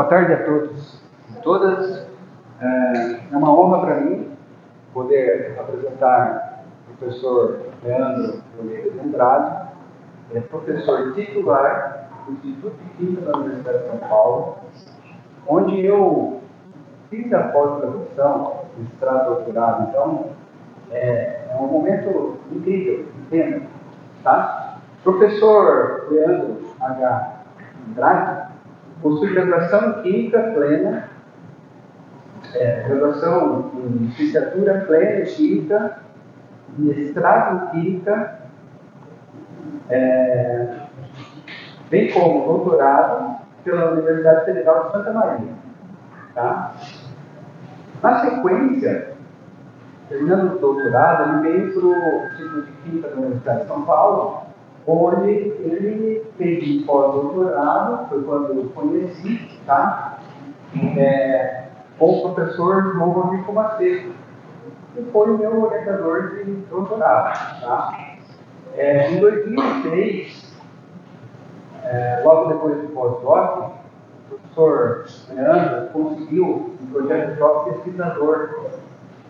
Boa tarde a todos e todas. É uma honra para mim poder apresentar o professor Leandro Oliveira Andrade, professor titular do Instituto de Química da Universidade de São Paulo, onde eu fiz a pós-graduação, mestrado, doutorado. Então, é um momento incrível, entenda, tá? Professor Leandro H. Andrade possui graduação em Química plena, graduação em licenciatura plena em Química, mestrado em Química, bem como doutorado pela Universidade Federal de Santa Maria. Tá? Na sequência, terminando o doutorado, ele veio para o Instituto de Química da Universidade de São Paulo, onde ele fez pós-doutorado, foi quando eu conheci, tá? Com o professor João Rodrigo Macedo, que foi o meu orientador de doutorado. Tá? Em 2006, logo depois do pós-doc, o professor Leandro conseguiu um projeto de jovem pesquisador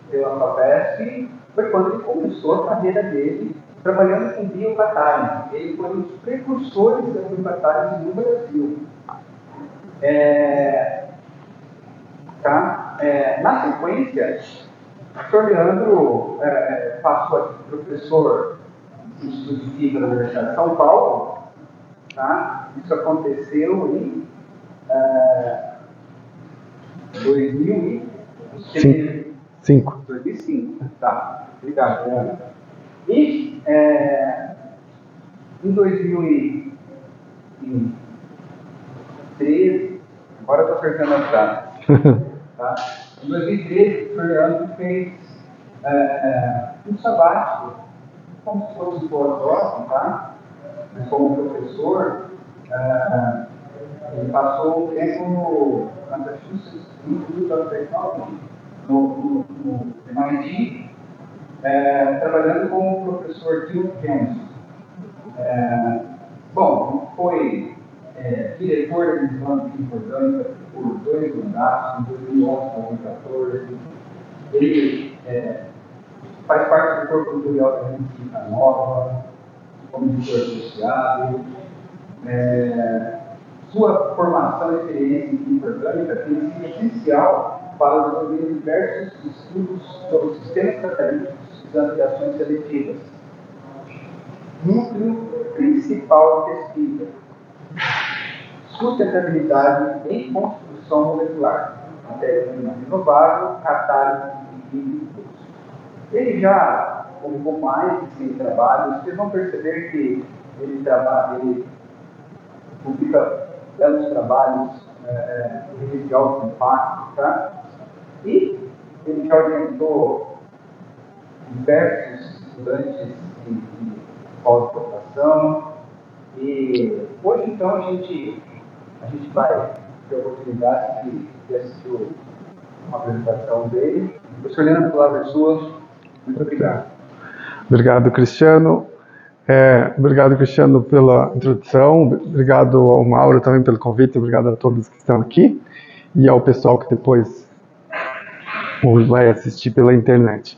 pela FAPESP, foi quando ele começou a carreira dele trabalhando com biocatálise. Ele foi um dos precursores da biocatálise no Brasil. Na sequência, o professor Leandro passou a ser professor do Instituto de Química da Universidade de São Paulo. Tá? Isso aconteceu em 2005. 2005. Tá. Obrigado, Leandro. E em 2013, agora eu estou acertando as datas. Tá? Em 2013, o Fernando fez um sabático, como se fosse um pós-doc, tá? Como professor, ele passou um tempo no Massachusetts Institute of Technology, no MIT, trabalhando com o professor Tim Johnson. Foi diretor da divisão de química orgânica por 2 mandatos, em 2011 e 2014. Ele faz parte do corpo editorial da Revista Nova, como editor associado. Sua formação e experiência em química orgânica tem sido essencial para desenvolver diversos estudos sobre sistemas catalíticos e reações seletivas. Núcleo principal de pesquisa: sustentabilidade em construção molecular, matéria-prima renovável, catálise e químicos. Ele já publicou mais de 100 trabalhos. Vocês vão perceber que ele publica belos trabalhos de alto impacto, tá? E ele já orientou diversos estudantes de pós-graduação. E hoje, então, a gente vai ter a oportunidade de assistir uma apresentação dele. Professor Leandro, a palavra é sua. Muito obrigado. Obrigado, Cristiano. Obrigado, Cristiano, pela introdução. Obrigado ao Mauro também pelo convite. Obrigado a todos que estão aqui e ao pessoal que depois vai assistir pela internet.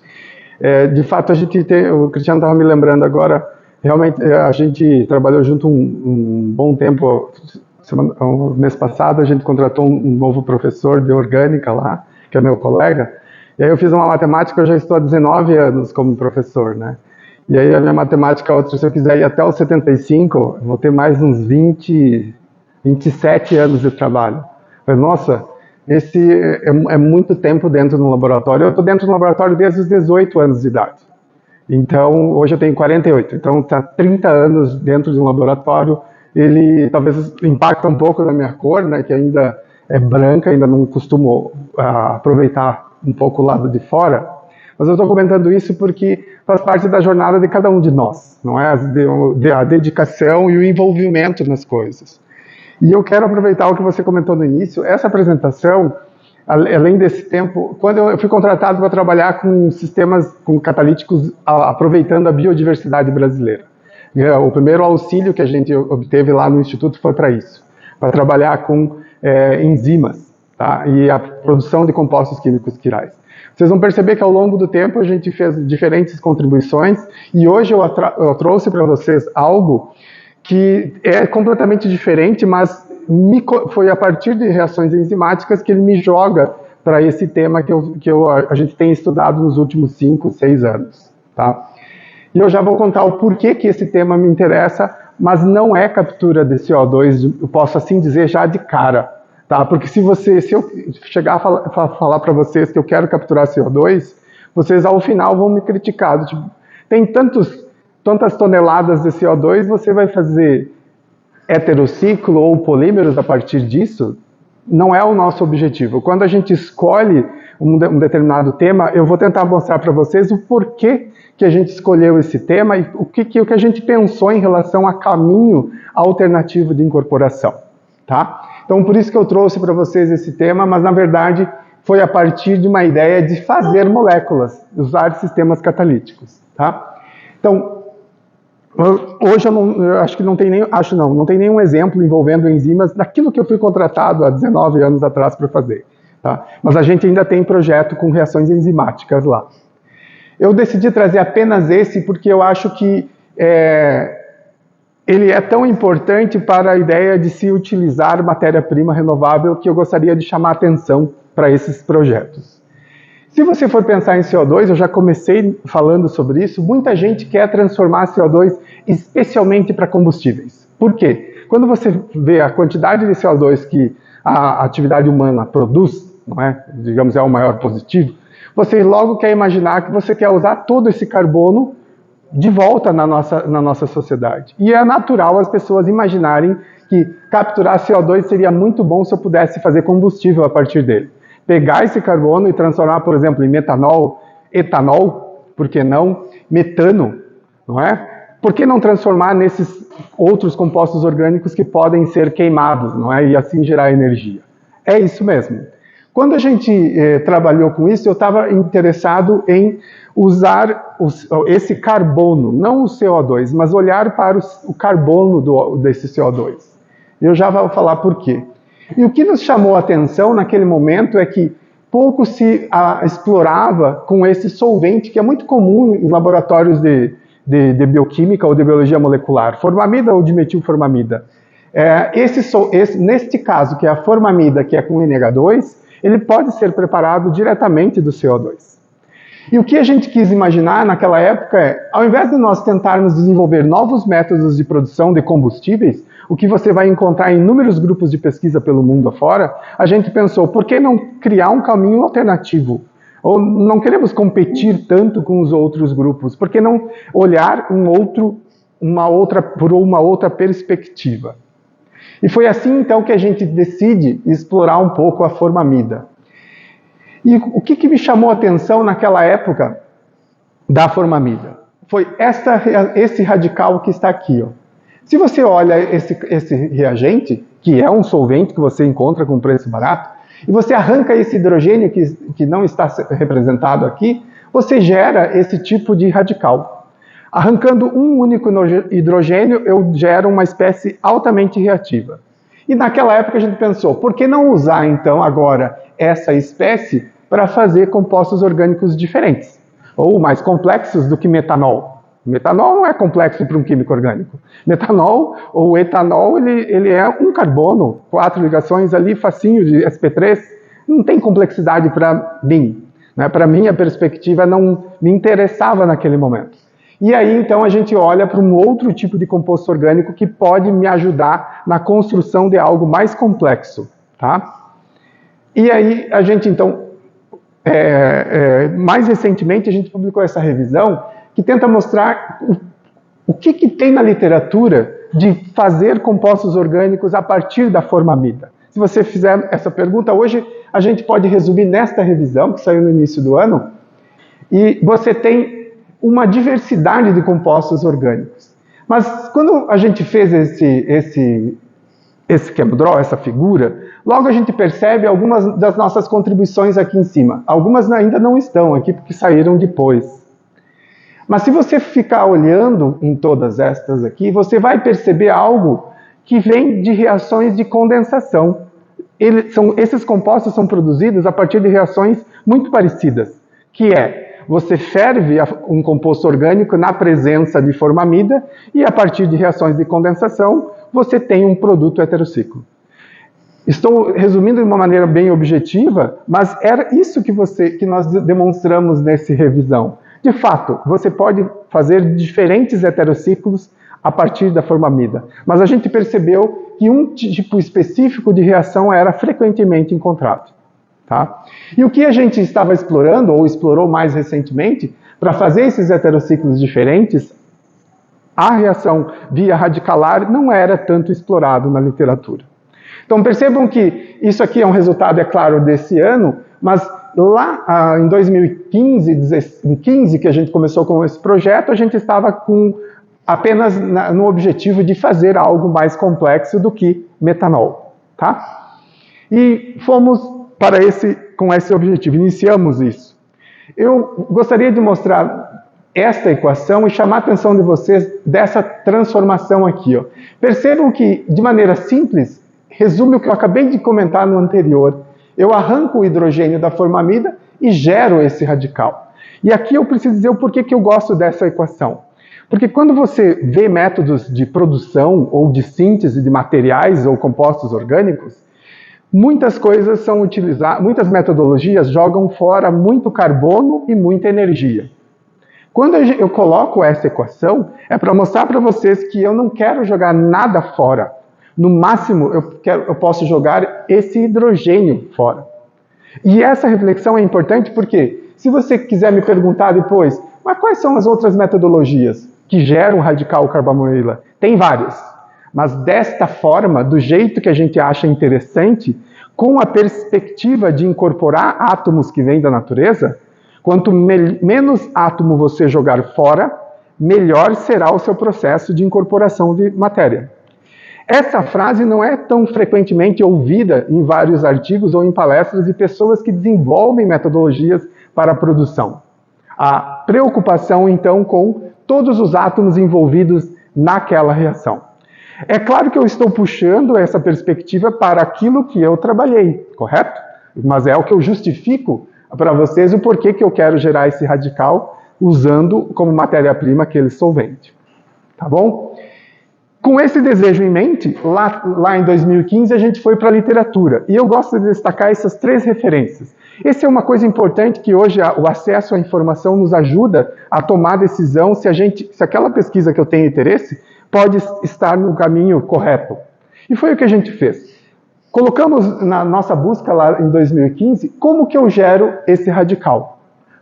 De fato, o Cristiano estava me lembrando agora, realmente a gente trabalhou junto um bom tempo. Mês passado a gente contratou um novo professor de orgânica lá, que é meu colega. E aí eu fiz uma matemática, eu já estou há 19 anos como professor, né? E aí a minha matemática, se eu quiser ir até os 75, eu vou ter mais uns 27 anos de trabalho. Mas, nossa, esse é muito tempo dentro do laboratório. Eu estou dentro do laboratório desde os 18 anos de idade. Então, hoje eu tenho 48. Então, está 30 anos dentro de um laboratório. Ele talvez impacta um pouco na minha cor, né, que ainda é branca, ainda não costumo aproveitar um pouco o lado de fora. Mas eu estou comentando isso porque faz parte da jornada de cada um de nós, não é? A dedicação e o envolvimento nas coisas. E eu quero aproveitar o que você comentou no início. Essa apresentação, além desse tempo, quando eu fui contratado para trabalhar com sistemas com catalíticos aproveitando a biodiversidade brasileira. O primeiro auxílio que a gente obteve lá no Instituto foi para isso, para trabalhar com enzimas, tá? E a produção de compostos químicos quirais. Vocês vão perceber que ao longo do tempo a gente fez diferentes contribuições e hoje eu trouxe para vocês algo que é completamente diferente, mas foi a partir de reações enzimáticas que ele me joga para esse tema que a gente tem estudado nos últimos 5, 6 anos. Tá? E eu já vou contar o porquê que esse tema me interessa, mas não é captura de CO2, eu posso assim dizer já de cara. Tá? Porque se eu chegar a falar para vocês que eu quero capturar CO2, vocês ao final vão me criticar. Tipo, tem tantas toneladas de CO2, você vai fazer heterociclo ou polímeros a partir disso? Não é o nosso objetivo. Quando a gente escolhe um determinado tema, eu vou tentar mostrar para vocês o porquê que a gente escolheu esse tema e o que a gente pensou em relação a caminho alternativo de incorporação. Tá? Então, por isso que eu trouxe para vocês esse tema, mas na verdade foi a partir de uma ideia de fazer moléculas, usar sistemas catalíticos. Tá? Então, hoje eu acho que não tem nenhum exemplo envolvendo enzimas daquilo que eu fui contratado há 19 anos atrás para fazer. Tá? Mas a gente ainda tem projeto com reações enzimáticas lá. Eu decidi trazer apenas esse porque eu acho que ele é tão importante para a ideia de se utilizar matéria-prima renovável que eu gostaria de chamar a atenção para esses projetos. Se você for pensar em CO2, eu já comecei falando sobre isso, muita gente quer transformar CO2 especialmente para combustíveis. Por quê? Quando você vê a quantidade de CO2 que a atividade humana produz, não é? Digamos, é o maior positivo, você logo quer imaginar que você quer usar todo esse carbono de volta na nossa sociedade. E é natural as pessoas imaginarem que capturar CO2 seria muito bom se eu pudesse fazer combustível a partir dele. Pegar esse carbono e transformar, por exemplo, em metanol, etanol, por que não? Metano, não é? Por que não transformar nesses outros compostos orgânicos que podem ser queimados, não é? E assim gerar energia. É isso mesmo. Quando a gente trabalhou com isso, eu estava interessado em usar esse carbono, não o CO2, mas olhar para o carbono desse CO2. Eu já vou falar por quê. E o que nos chamou a atenção naquele momento é que pouco se explorava com esse solvente, que é muito comum em laboratórios de bioquímica ou de biologia molecular, formamida ou dimetilformamida. Neste caso, que é a formamida, que é com NH2, ele pode ser preparado diretamente do CO2. E o que a gente quis imaginar naquela época é, ao invés de nós tentarmos desenvolver novos métodos de produção de combustíveis, o que você vai encontrar em inúmeros grupos de pesquisa pelo mundo afora, a gente pensou, por que não criar um caminho alternativo? Ou não queremos competir tanto com os outros grupos, por que não olhar por uma outra perspectiva? E foi assim, então, que a gente decide explorar um pouco a formamida. E o que me chamou a atenção naquela época da formamida? Foi esse radical que está aqui. Ó. Se você olha esse reagente, que é um solvente que você encontra com preço barato, e você arranca esse hidrogênio que não está representado aqui, você gera esse tipo de radical. Arrancando um único hidrogênio, eu gero uma espécie altamente reativa. E naquela época a gente pensou, por que não usar então agora essa espécie para fazer compostos orgânicos diferentes? Ou mais complexos do que metanol. Metanol não é complexo para um químico orgânico. Metanol ou etanol, ele é um carbono, 4 ligações ali, facinho de sp3, não tem complexidade para mim. Né? Para mim a perspectiva não me interessava naquele momento. E aí, então, a gente olha para um outro tipo de composto orgânico que pode me ajudar na construção de algo mais complexo, tá? E aí, a gente, então, mais recentemente, a gente publicou essa revisão que tenta mostrar o que tem na literatura de fazer compostos orgânicos a partir da formamida. Se você fizer essa pergunta, hoje a gente pode resumir nesta revisão, que saiu no início do ano, e você tem uma diversidade de compostos orgânicos. Mas quando a gente fez esse ChemDraw, essa figura, logo a gente percebe algumas das nossas contribuições aqui em cima. Algumas ainda não estão aqui porque saíram depois. Mas se você ficar olhando em todas estas aqui, você vai perceber algo que vem de reações de condensação. esses compostos são produzidos a partir de reações muito parecidas, que é, você ferve um composto orgânico na presença de formamida e a partir de reações de condensação, você tem um produto heterociclo. Estou resumindo de uma maneira bem objetiva, mas era isso que nós demonstramos nessa revisão. De fato, você pode fazer diferentes heterociclos a partir da formamida, mas a gente percebeu que um tipo específico de reação era frequentemente encontrado. Tá? E o que a gente estava explorando, ou explorou mais recentemente, para fazer esses heterociclos diferentes, a reação via radicalar não era tanto explorado na literatura. Então percebam que isso aqui é um resultado, é claro, desse ano, mas lá em 2015, que a gente começou com esse projeto, a gente estava apenas no objetivo de fazer algo mais complexo do que metanol. Tá? E fomos com esse objetivo, iniciamos isso. Eu gostaria de mostrar esta equação e chamar a atenção de vocês dessa transformação aqui. Ó. Percebam que, de maneira simples, resume o que eu acabei de comentar no anterior. Eu arranco o hidrogênio da formamida e gero esse radical. E aqui eu preciso dizer o porquê que eu gosto dessa equação. Porque quando você vê métodos de produção ou de síntese de materiais ou compostos orgânicos, muitas coisas são utilizadas, muitas metodologias jogam fora muito carbono e muita energia. Quando eu coloco essa equação, é para mostrar para vocês que eu não quero jogar nada fora. No máximo, eu posso jogar esse hidrogênio fora. E essa reflexão é importante porque, se você quiser me perguntar depois, mas quais são as outras metodologias que geram radical carbamoíla? Tem várias. Mas desta forma, do jeito que a gente acha interessante, com a perspectiva de incorporar átomos que vêm da natureza, quanto menos átomo você jogar fora, melhor será o seu processo de incorporação de matéria. Essa frase não é tão frequentemente ouvida em vários artigos ou em palestras de pessoas que desenvolvem metodologias para a produção. A preocupação, então, com todos os átomos envolvidos naquela reação. É claro que eu estou puxando essa perspectiva para aquilo que eu trabalhei, correto? Mas é o que eu justifico para vocês o porquê que eu quero gerar esse radical usando como matéria-prima aquele solvente. Tá bom? Com esse desejo em mente, lá em 2015 a gente foi para a literatura. E eu gosto de destacar essas 3 referências. Essa é uma coisa importante que hoje o acesso à informação nos ajuda a tomar decisão se aquela pesquisa que eu tenho interesse pode estar no caminho correto. E foi o que a gente fez. Colocamos na nossa busca lá em 2015 como que eu gero esse radical.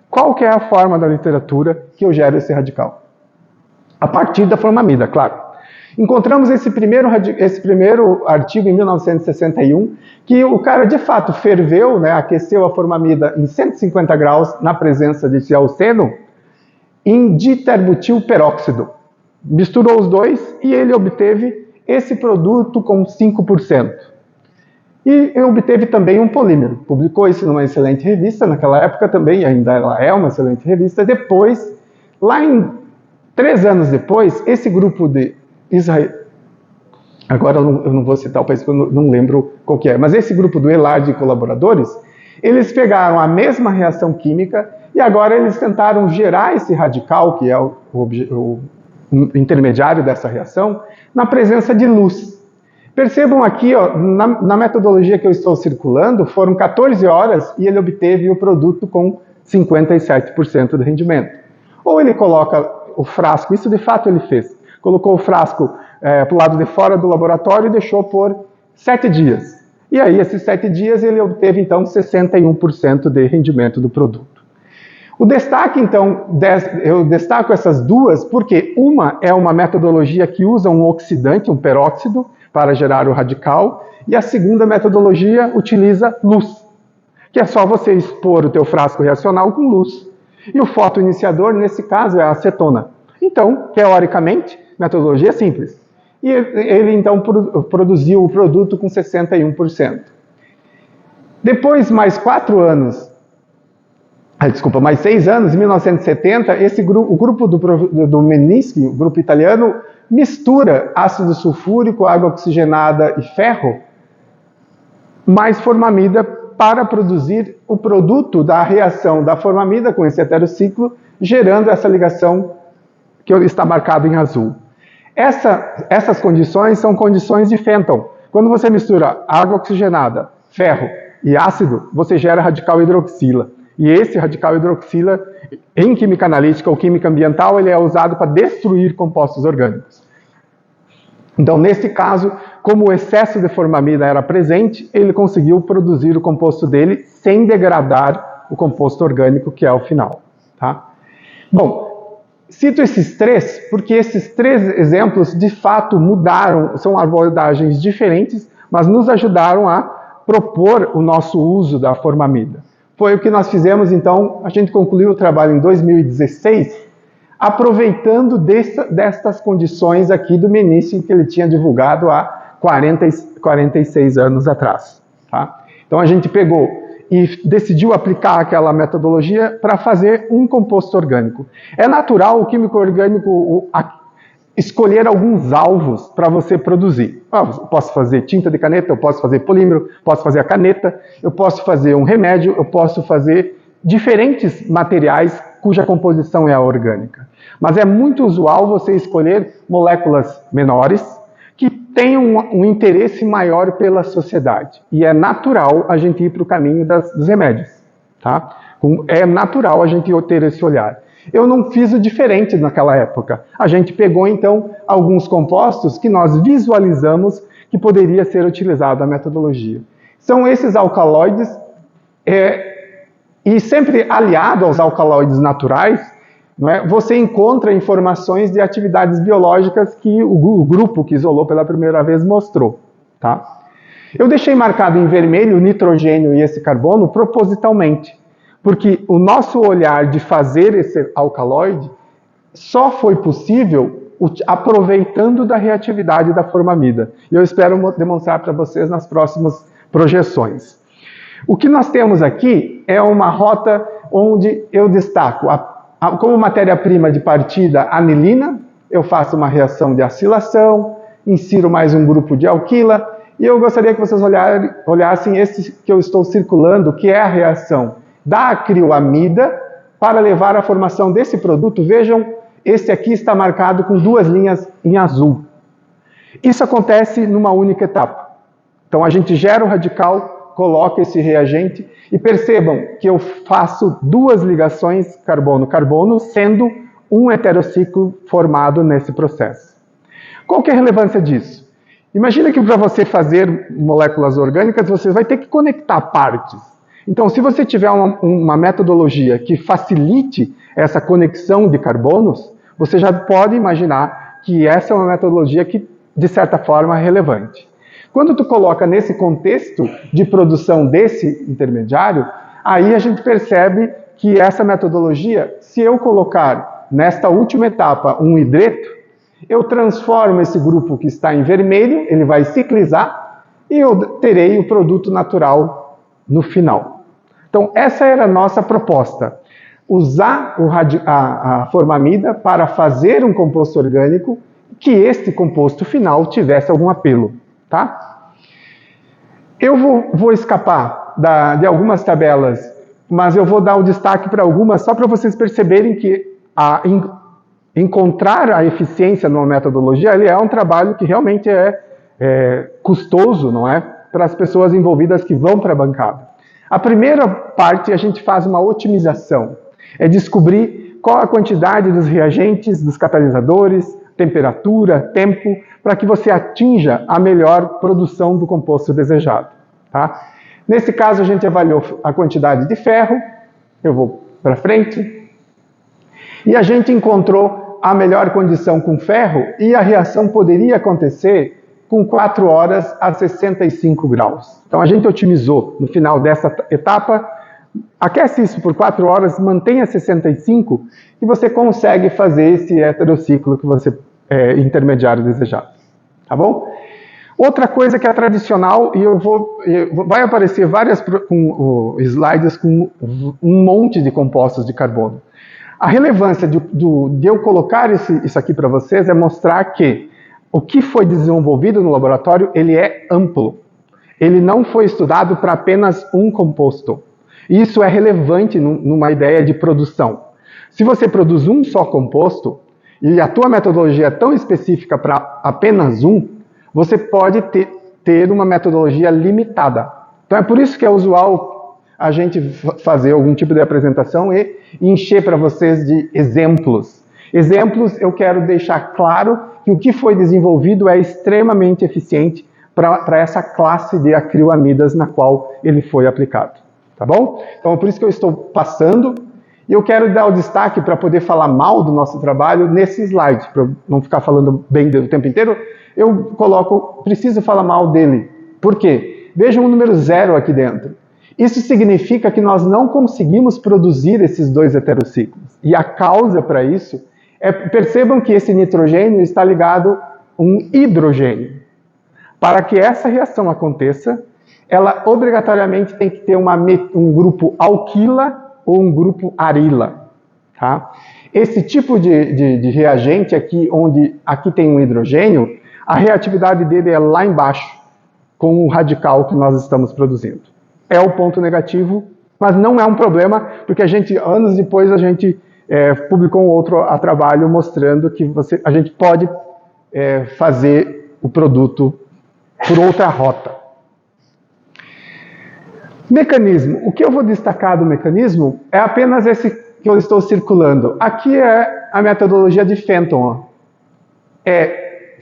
Qual que é a forma da literatura que eu gero esse radical? A partir da formamida, claro. Encontramos esse primeiro artigo em 1961, que o cara de fato ferveu, né, aqueceu a formamida em 150 graus na presença de cialceno em diterbutilperóxido. Misturou os dois e ele obteve esse produto com 5%. E obteve também um polímero. Publicou isso numa excelente revista, naquela época também, ainda ela é uma excelente revista. Depois, 3 anos depois, esse grupo de Israel... Agora eu não vou citar o país, porque eu não lembro qual que é. Mas esse grupo do Elard e colaboradores, eles pegaram a mesma reação química e agora eles tentaram gerar esse radical, que é o intermediário dessa reação, na presença de luz. Percebam aqui, ó, na metodologia que eu estou circulando, foram 14 horas e ele obteve o produto com 57% de rendimento. Ou ele coloca o frasco, isso de fato ele fez, colocou o frasco para o lado de fora do laboratório e deixou por 7 dias. E aí, esses 7 dias, ele obteve, então, 61% de rendimento do produto. O destaque, então, eu destaco essas duas porque uma é uma metodologia que usa um oxidante, um peróxido, para gerar o radical, e a segunda metodologia utiliza luz, que é só você expor o teu frasco reacional com luz. E o fotoiniciador, nesse caso, é a acetona. Então, teoricamente, metodologia é simples. E ele, então, produziu o produto com 61%. Depois, mais 6 anos, em 1970, o grupo do Menischi, o grupo italiano, mistura ácido sulfúrico, água oxigenada e ferro mais formamida para produzir o produto da reação da formamida com esse heterociclo, gerando essa ligação que está marcado em azul. Essas condições são condições de Fenton. Quando você mistura água oxigenada, ferro e ácido, você gera radical hidroxila. E esse radical hidroxila, em química analítica ou química ambiental, ele é usado para destruir compostos orgânicos. Então, nesse caso, como o excesso de formamida era presente, ele conseguiu produzir o composto dele sem degradar o composto orgânico, que é o final. Tá? Bom, cito esses três, porque esses três exemplos, de fato, mudaram, são abordagens diferentes, mas nos ajudaram a propor o nosso uso da formamida. Foi o que nós fizemos, então, a gente concluiu o trabalho em 2016, aproveitando destas condições aqui do Menichin que ele tinha divulgado há 46 anos atrás. Tá? Então a gente pegou e decidiu aplicar aquela metodologia para fazer um composto orgânico. É natural o químico orgânico escolher alguns alvos para você produzir. Eu posso fazer tinta de caneta, eu posso fazer polímero, posso fazer a caneta, eu posso fazer um remédio, eu posso fazer diferentes materiais cuja composição é a orgânica. Mas é muito usual você escolher moléculas menores que tenham um interesse maior pela sociedade. E é natural a gente ir para o caminho dos remédios. Tá? É natural a gente ter esse olhar. Eu não fiz o diferente naquela época. A gente pegou, então, alguns compostos que nós visualizamos que poderia ser utilizado a metodologia. São esses alcaloides, e sempre aliado aos alcaloides naturais, não é, você encontra informações de atividades biológicas que o grupo que isolou pela primeira vez mostrou. Tá? Eu deixei marcado em vermelho o nitrogênio e esse carbono propositalmente, porque o nosso olhar de fazer esse alcaloide só foi possível aproveitando da reatividade da formamida. E eu espero demonstrar para vocês nas próximas projeções. O que nós temos aqui é uma rota onde eu destaco como matéria-prima de partida anilina, eu faço uma reação de acilação, insiro mais um grupo de alquila, e eu gostaria que vocês olhassem esse que eu estou circulando, que é a reação da acrilamida, para levar à formação desse produto. Vejam, esse aqui está marcado com duas linhas em azul. Isso acontece numa única etapa. Então a gente gera o radical, coloca esse reagente, e percebam que eu faço duas ligações carbono-carbono, sendo um heterociclo formado nesse processo. Qual que é a relevância disso? Imagina que para você fazer moléculas orgânicas, você vai ter que conectar partes. Então, se você tiver uma metodologia que facilite essa conexão de carbonos, você já pode imaginar que essa é uma metodologia que, de certa forma, é relevante. Quando tu coloca nesse contexto de produção desse intermediário, aí a gente percebe que essa metodologia, se eu colocar nesta última etapa um hidreto, eu transformo esse grupo que está em vermelho, ele vai ciclizar, e eu terei o produto natural no final. Então, essa era a nossa proposta. Usar a formamida para fazer um composto orgânico que este composto final tivesse algum apelo. Tá? Eu vou escapar de algumas tabelas, mas eu vou dar o destaque para algumas, só para vocês perceberem que encontrar a eficiência numa metodologia, ele é um trabalho que realmente é custoso, não é? Para as pessoas envolvidas que vão para a bancada. A primeira parte, a gente faz uma otimização. É descobrir qual a quantidade dos reagentes, dos catalisadores, temperatura, tempo, para que você atinja a melhor produção do composto desejado. Tá? Nesse caso, a gente avaliou a quantidade de ferro, eu vou para frente, e a gente encontrou a melhor condição com ferro, e a reação poderia acontecer com 4 horas a 65 graus. Então a gente otimizou no final dessa etapa, aquece isso por 4 horas, mantenha 65, e você consegue fazer esse heterociclo que você intermediário desejado. Tá bom? Outra coisa que é tradicional, vai aparecer várias slides com um monte de compostos de carbono. A relevância de eu colocar isso aqui para vocês é mostrar que o que foi desenvolvido no laboratório, ele é amplo. ele não foi estudado para apenas um composto. Isso é relevante numa ideia de produção. Se você produz um só composto, e a tua metodologia é tão específica para apenas um, você pode ter uma metodologia limitada. Então é por isso que é usual a gente fazer algum tipo de apresentação e encher para vocês de exemplos. Exemplos, eu quero deixar claro que o que foi desenvolvido é extremamente eficiente para essa classe de acrilamidas na qual ele foi aplicado. Tá bom? Então é por isso que eu estou passando. E eu quero dar o destaque para poder falar mal do nosso trabalho nesse slide, para não ficar falando bem dele o tempo inteiro. Eu preciso falar mal dele. Por quê? Vejam o número 0 aqui dentro. Isso significa que nós não conseguimos produzir esses 2 heterociclos. E a causa para isso percebam que esse nitrogênio está ligado a um hidrogênio. Para que essa reação aconteça, ela obrigatoriamente tem que ter um grupo alquila ou um grupo arila. Tá? Esse tipo de reagente aqui, onde aqui tem um hidrogênio, a reatividade dele é lá embaixo, com o radical que nós estamos produzindo. É o ponto negativo, mas não é um problema, porque anos depois a gente publicou um outro trabalho mostrando que a gente pode fazer o produto por outra rota. Mecanismo. O que eu vou destacar do mecanismo é apenas esse que eu estou circulando. Aqui é a metodologia de Fenton. Ó. É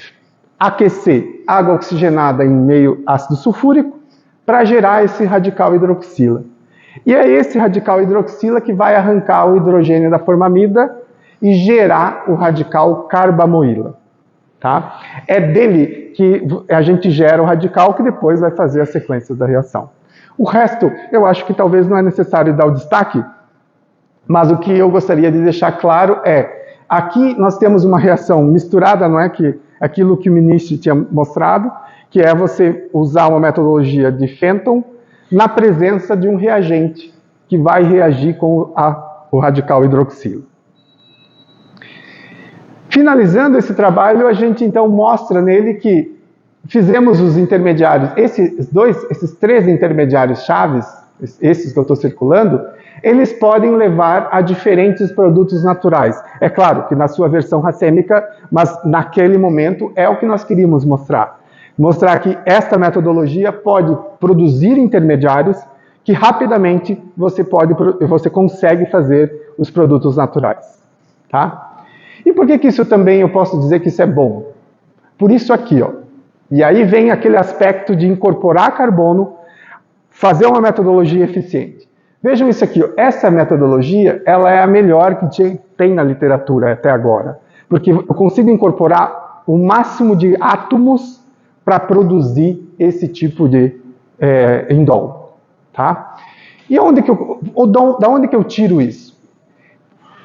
aquecer água oxigenada em meio ácido sulfúrico para gerar esse radical hidroxila. E é esse radical hidroxila que vai arrancar o hidrogênio da formamida e gerar o radical carbamoíla. Tá? É dele que a gente gera o radical que depois vai fazer as sequências da reação. O resto, eu acho que talvez não é necessário dar o destaque, mas o que eu gostaria de deixar claro é, aqui nós temos uma reação misturada, não é que aquilo que o Minichi tinha mostrado, que é você usar uma metodologia de Fenton na presença de um reagente que vai reagir com o radical hidroxila. Finalizando esse trabalho, a gente então mostra nele que fizemos os intermediários, esses 3 intermediários chaves, esses que eu estou circulando, eles podem levar a diferentes produtos naturais. É claro que na sua versão racêmica, mas naquele momento é o que nós queríamos mostrar. Mostrar que esta metodologia pode produzir intermediários que rapidamente você consegue fazer os produtos naturais. Tá? E por que isso também eu posso dizer que isso é bom? Por isso aqui, ó. E aí vem aquele aspecto de incorporar carbono, fazer uma metodologia eficiente. Vejam isso aqui, ó. Essa metodologia ela é a melhor que tem na literatura até agora, porque eu consigo incorporar o máximo de átomos para produzir esse tipo de indol. Tá? E da onde que eu tiro isso?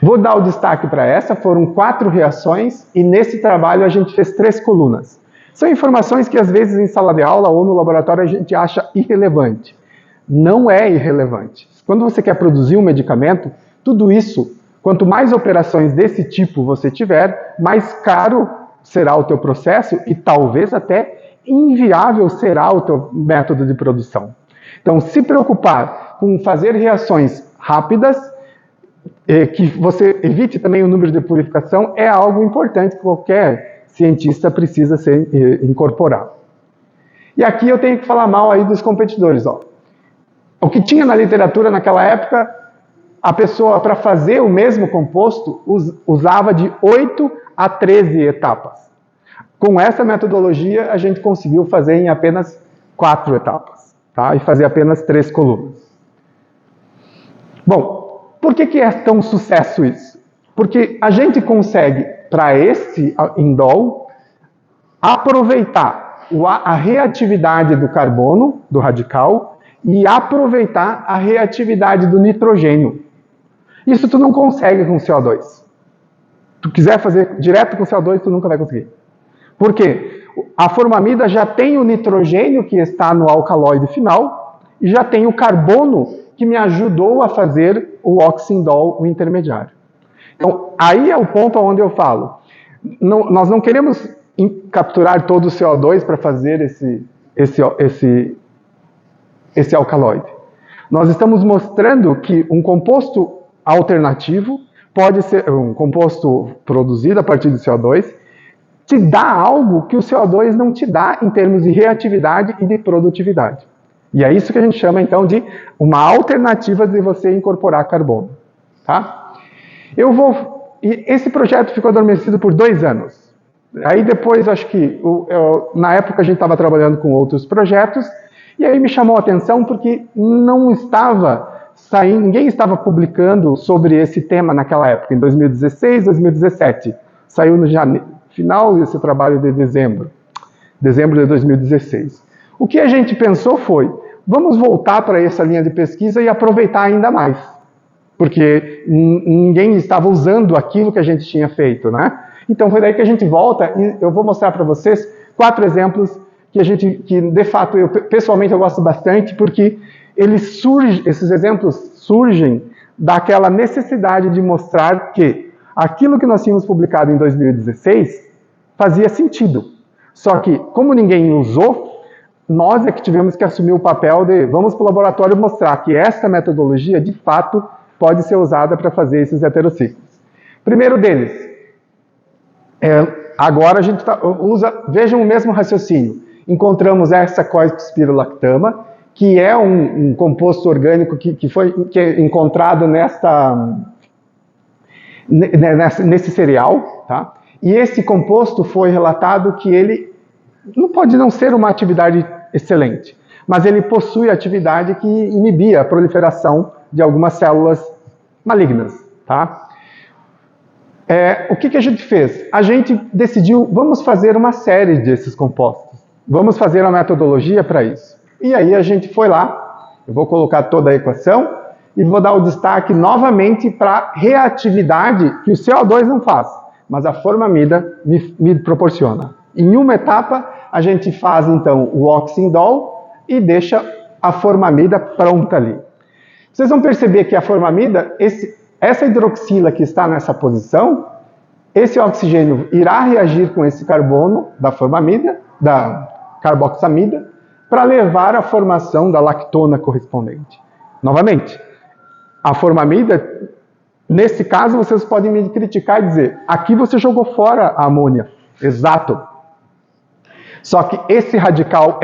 Vou dar o destaque para essa, foram 4 reações e nesse trabalho a gente fez 3 colunas. São informações que às vezes em sala de aula ou no laboratório a gente acha irrelevante. Não é irrelevante. Quando você quer produzir um medicamento, tudo isso, quanto mais operações desse tipo você tiver, mais caro será o teu processo e talvez até inviável será o teu método de produção. Então, se preocupar com fazer reações rápidas, que você evite também o número de purificação, é algo importante que qualquer cientista precisa ser incorporado. E aqui eu tenho que falar mal aí dos competidores. Ó. O que tinha na literatura naquela época, a pessoa, para fazer o mesmo composto, usava de 8 a 13 etapas. Com essa metodologia, a gente conseguiu fazer em apenas 4 etapas. Tá? E fazer apenas 3 colunas. Bom, por que é tão sucesso isso? Porque a gente consegue, para esse indol, aproveitar a reatividade do carbono, do radical, e aproveitar a reatividade do nitrogênio. Isso tu não consegue com CO2. Se tu quiser fazer direto com CO2, tu nunca vai conseguir. Por quê? A formamida já tem o nitrogênio que está no alcaloide final e já tem o carbono que me ajudou a fazer o oxindol, o intermediário. Então, aí é o ponto onde eu falo. Nós não queremos capturar todo o CO2 para fazer esse esse alcaloide. Nós estamos mostrando que um composto alternativo pode ser um composto produzido a partir do CO2, te dá algo que o CO2 não te dá em termos de reatividade e de produtividade. E é isso que a gente chama, então, de uma alternativa de você incorporar carbono. Tá? E esse projeto ficou adormecido por 2 anos. Aí depois, acho que, na época a gente estava trabalhando com outros projetos, e aí me chamou a atenção porque não estava saindo, ninguém estava publicando sobre esse tema naquela época, em 2016, 2017. Saiu no final desse trabalho de dezembro de 2016. O que a gente pensou foi, vamos voltar para essa linha de pesquisa e aproveitar ainda mais, porque ninguém estava usando aquilo que a gente tinha feito, né? Então foi daí que a gente volta e eu vou mostrar para vocês 4 exemplos que de fato eu pessoalmente eu gosto bastante, porque esses exemplos surgem daquela necessidade de mostrar que aquilo que nós tínhamos publicado em 2016 fazia sentido. Só que, como ninguém usou, nós é que tivemos que assumir o papel de vamos para o laboratório mostrar que essa metodologia, de fato, pode ser usada para fazer esses heterociclos. Primeiro deles, agora a gente vejam o mesmo raciocínio. Encontramos essa coispirolactama, que é um composto orgânico que é encontrado nesse cereal, tá? E esse composto foi relatado que ele não pode não ser uma atividade excelente, mas ele possui atividade que inibia a proliferação de algumas células malignas, tá? O que a gente fez? A gente decidiu, vamos fazer uma série desses compostos. Vamos fazer uma metodologia para isso. E aí a gente foi lá, eu vou colocar toda a equação e vou dar o destaque novamente para a reatividade que o CO2 não faz, mas a formamida me proporciona. Em uma etapa, a gente faz então o oxindol e deixa a formamida pronta ali. Vocês vão perceber que a formamida, essa hidroxila que está nessa posição, esse oxigênio irá reagir com esse carbono da formamida, da carboxamida, para levar à formação da lactona correspondente. Novamente, a formamida, nesse caso, vocês podem me criticar e dizer, aqui você jogou fora a amônia. Exato. Só que esse radical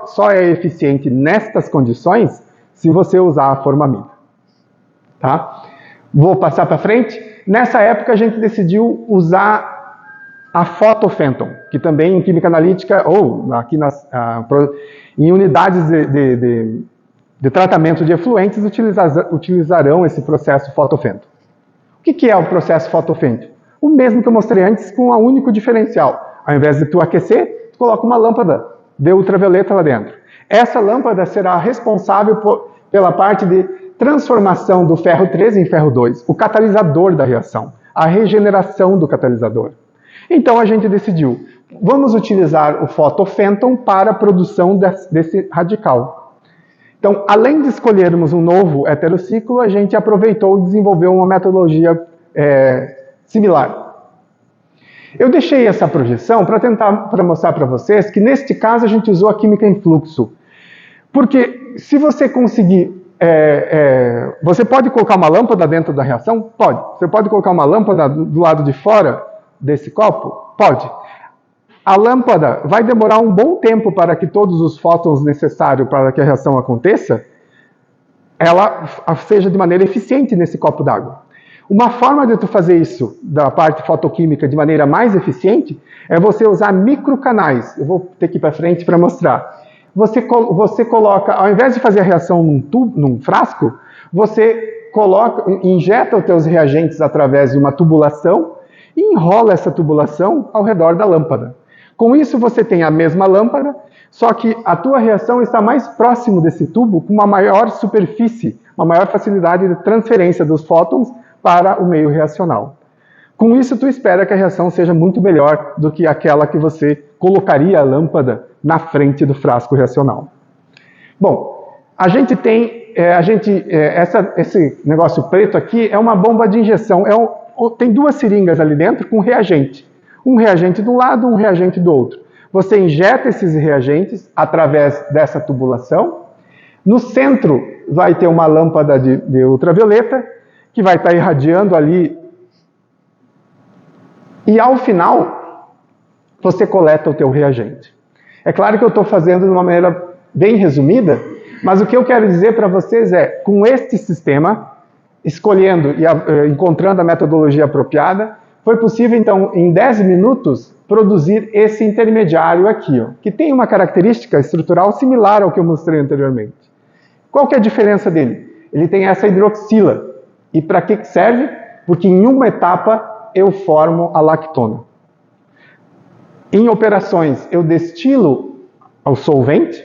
só é eficiente nestas condições se você usar a formamida. Tá? Vou passar para frente. Nessa época a gente decidiu usar a fotofenton, que também em química analítica, ou aqui em unidades de tratamento de efluentes, utilizarão esse processo fotofenton. O que é o processo fotofenton? O mesmo que eu mostrei antes, com um único diferencial. Ao invés de tu aquecer, tu coloca uma lâmpada de ultravioleta lá dentro. Essa lâmpada será responsável pela parte de transformação do ferro 3 em ferro 2, o catalisador da reação, a regeneração do catalisador. Então a gente decidiu, vamos utilizar o fotofenton para a produção desse radical. Então, além de escolhermos um novo heterociclo, a gente aproveitou e desenvolveu uma metodologia similar. Eu deixei essa projeção para mostrar para vocês que, neste caso, a gente usou a química em fluxo. Porque se você conseguir... você pode colocar uma lâmpada dentro da reação? Pode. Você pode colocar uma lâmpada do lado de fora desse copo? Pode. A lâmpada vai demorar um bom tempo para que todos os fótons necessários para que a reação aconteça, ela seja de maneira eficiente nesse copo d'água. Uma forma de tu fazer isso, da parte fotoquímica, de maneira mais eficiente, é você usar microcanais. Eu vou ter que ir para frente para mostrar. Você coloca, ao invés de fazer a reação num frasco, você injeta os teus reagentes através de uma tubulação e enrola essa tubulação ao redor da lâmpada. Com isso, você tem a mesma lâmpada, só que a tua reação está mais próximo desse tubo, com uma maior superfície, uma maior facilidade de transferência dos fótons para o meio reacional. Com isso, tu espera que a reação seja muito melhor do que aquela que você colocaria a lâmpada na frente do frasco reacional. Bom, a gente tem, esse negócio preto aqui é uma bomba de injeção, tem 2 seringas ali dentro com reagente. Um reagente de um lado, um reagente do outro. Você injeta esses reagentes através dessa tubulação, No centro vai ter uma lâmpada de ultravioleta, que vai estar irradiando ali. E ao final, você coleta o teu reagente. É claro que eu estou fazendo de uma maneira bem resumida, mas o que eu quero dizer para vocês é, com este sistema, escolhendo e encontrando a metodologia apropriada, foi possível, então, em 10 minutos, produzir esse intermediário aqui, ó, que tem uma característica estrutural similar ao que eu mostrei anteriormente. Qual que é a diferença dele? Ele tem essa hidroxila. E para que serve? Porque em uma etapa eu formo a lactona. Em operações, eu destilo o solvente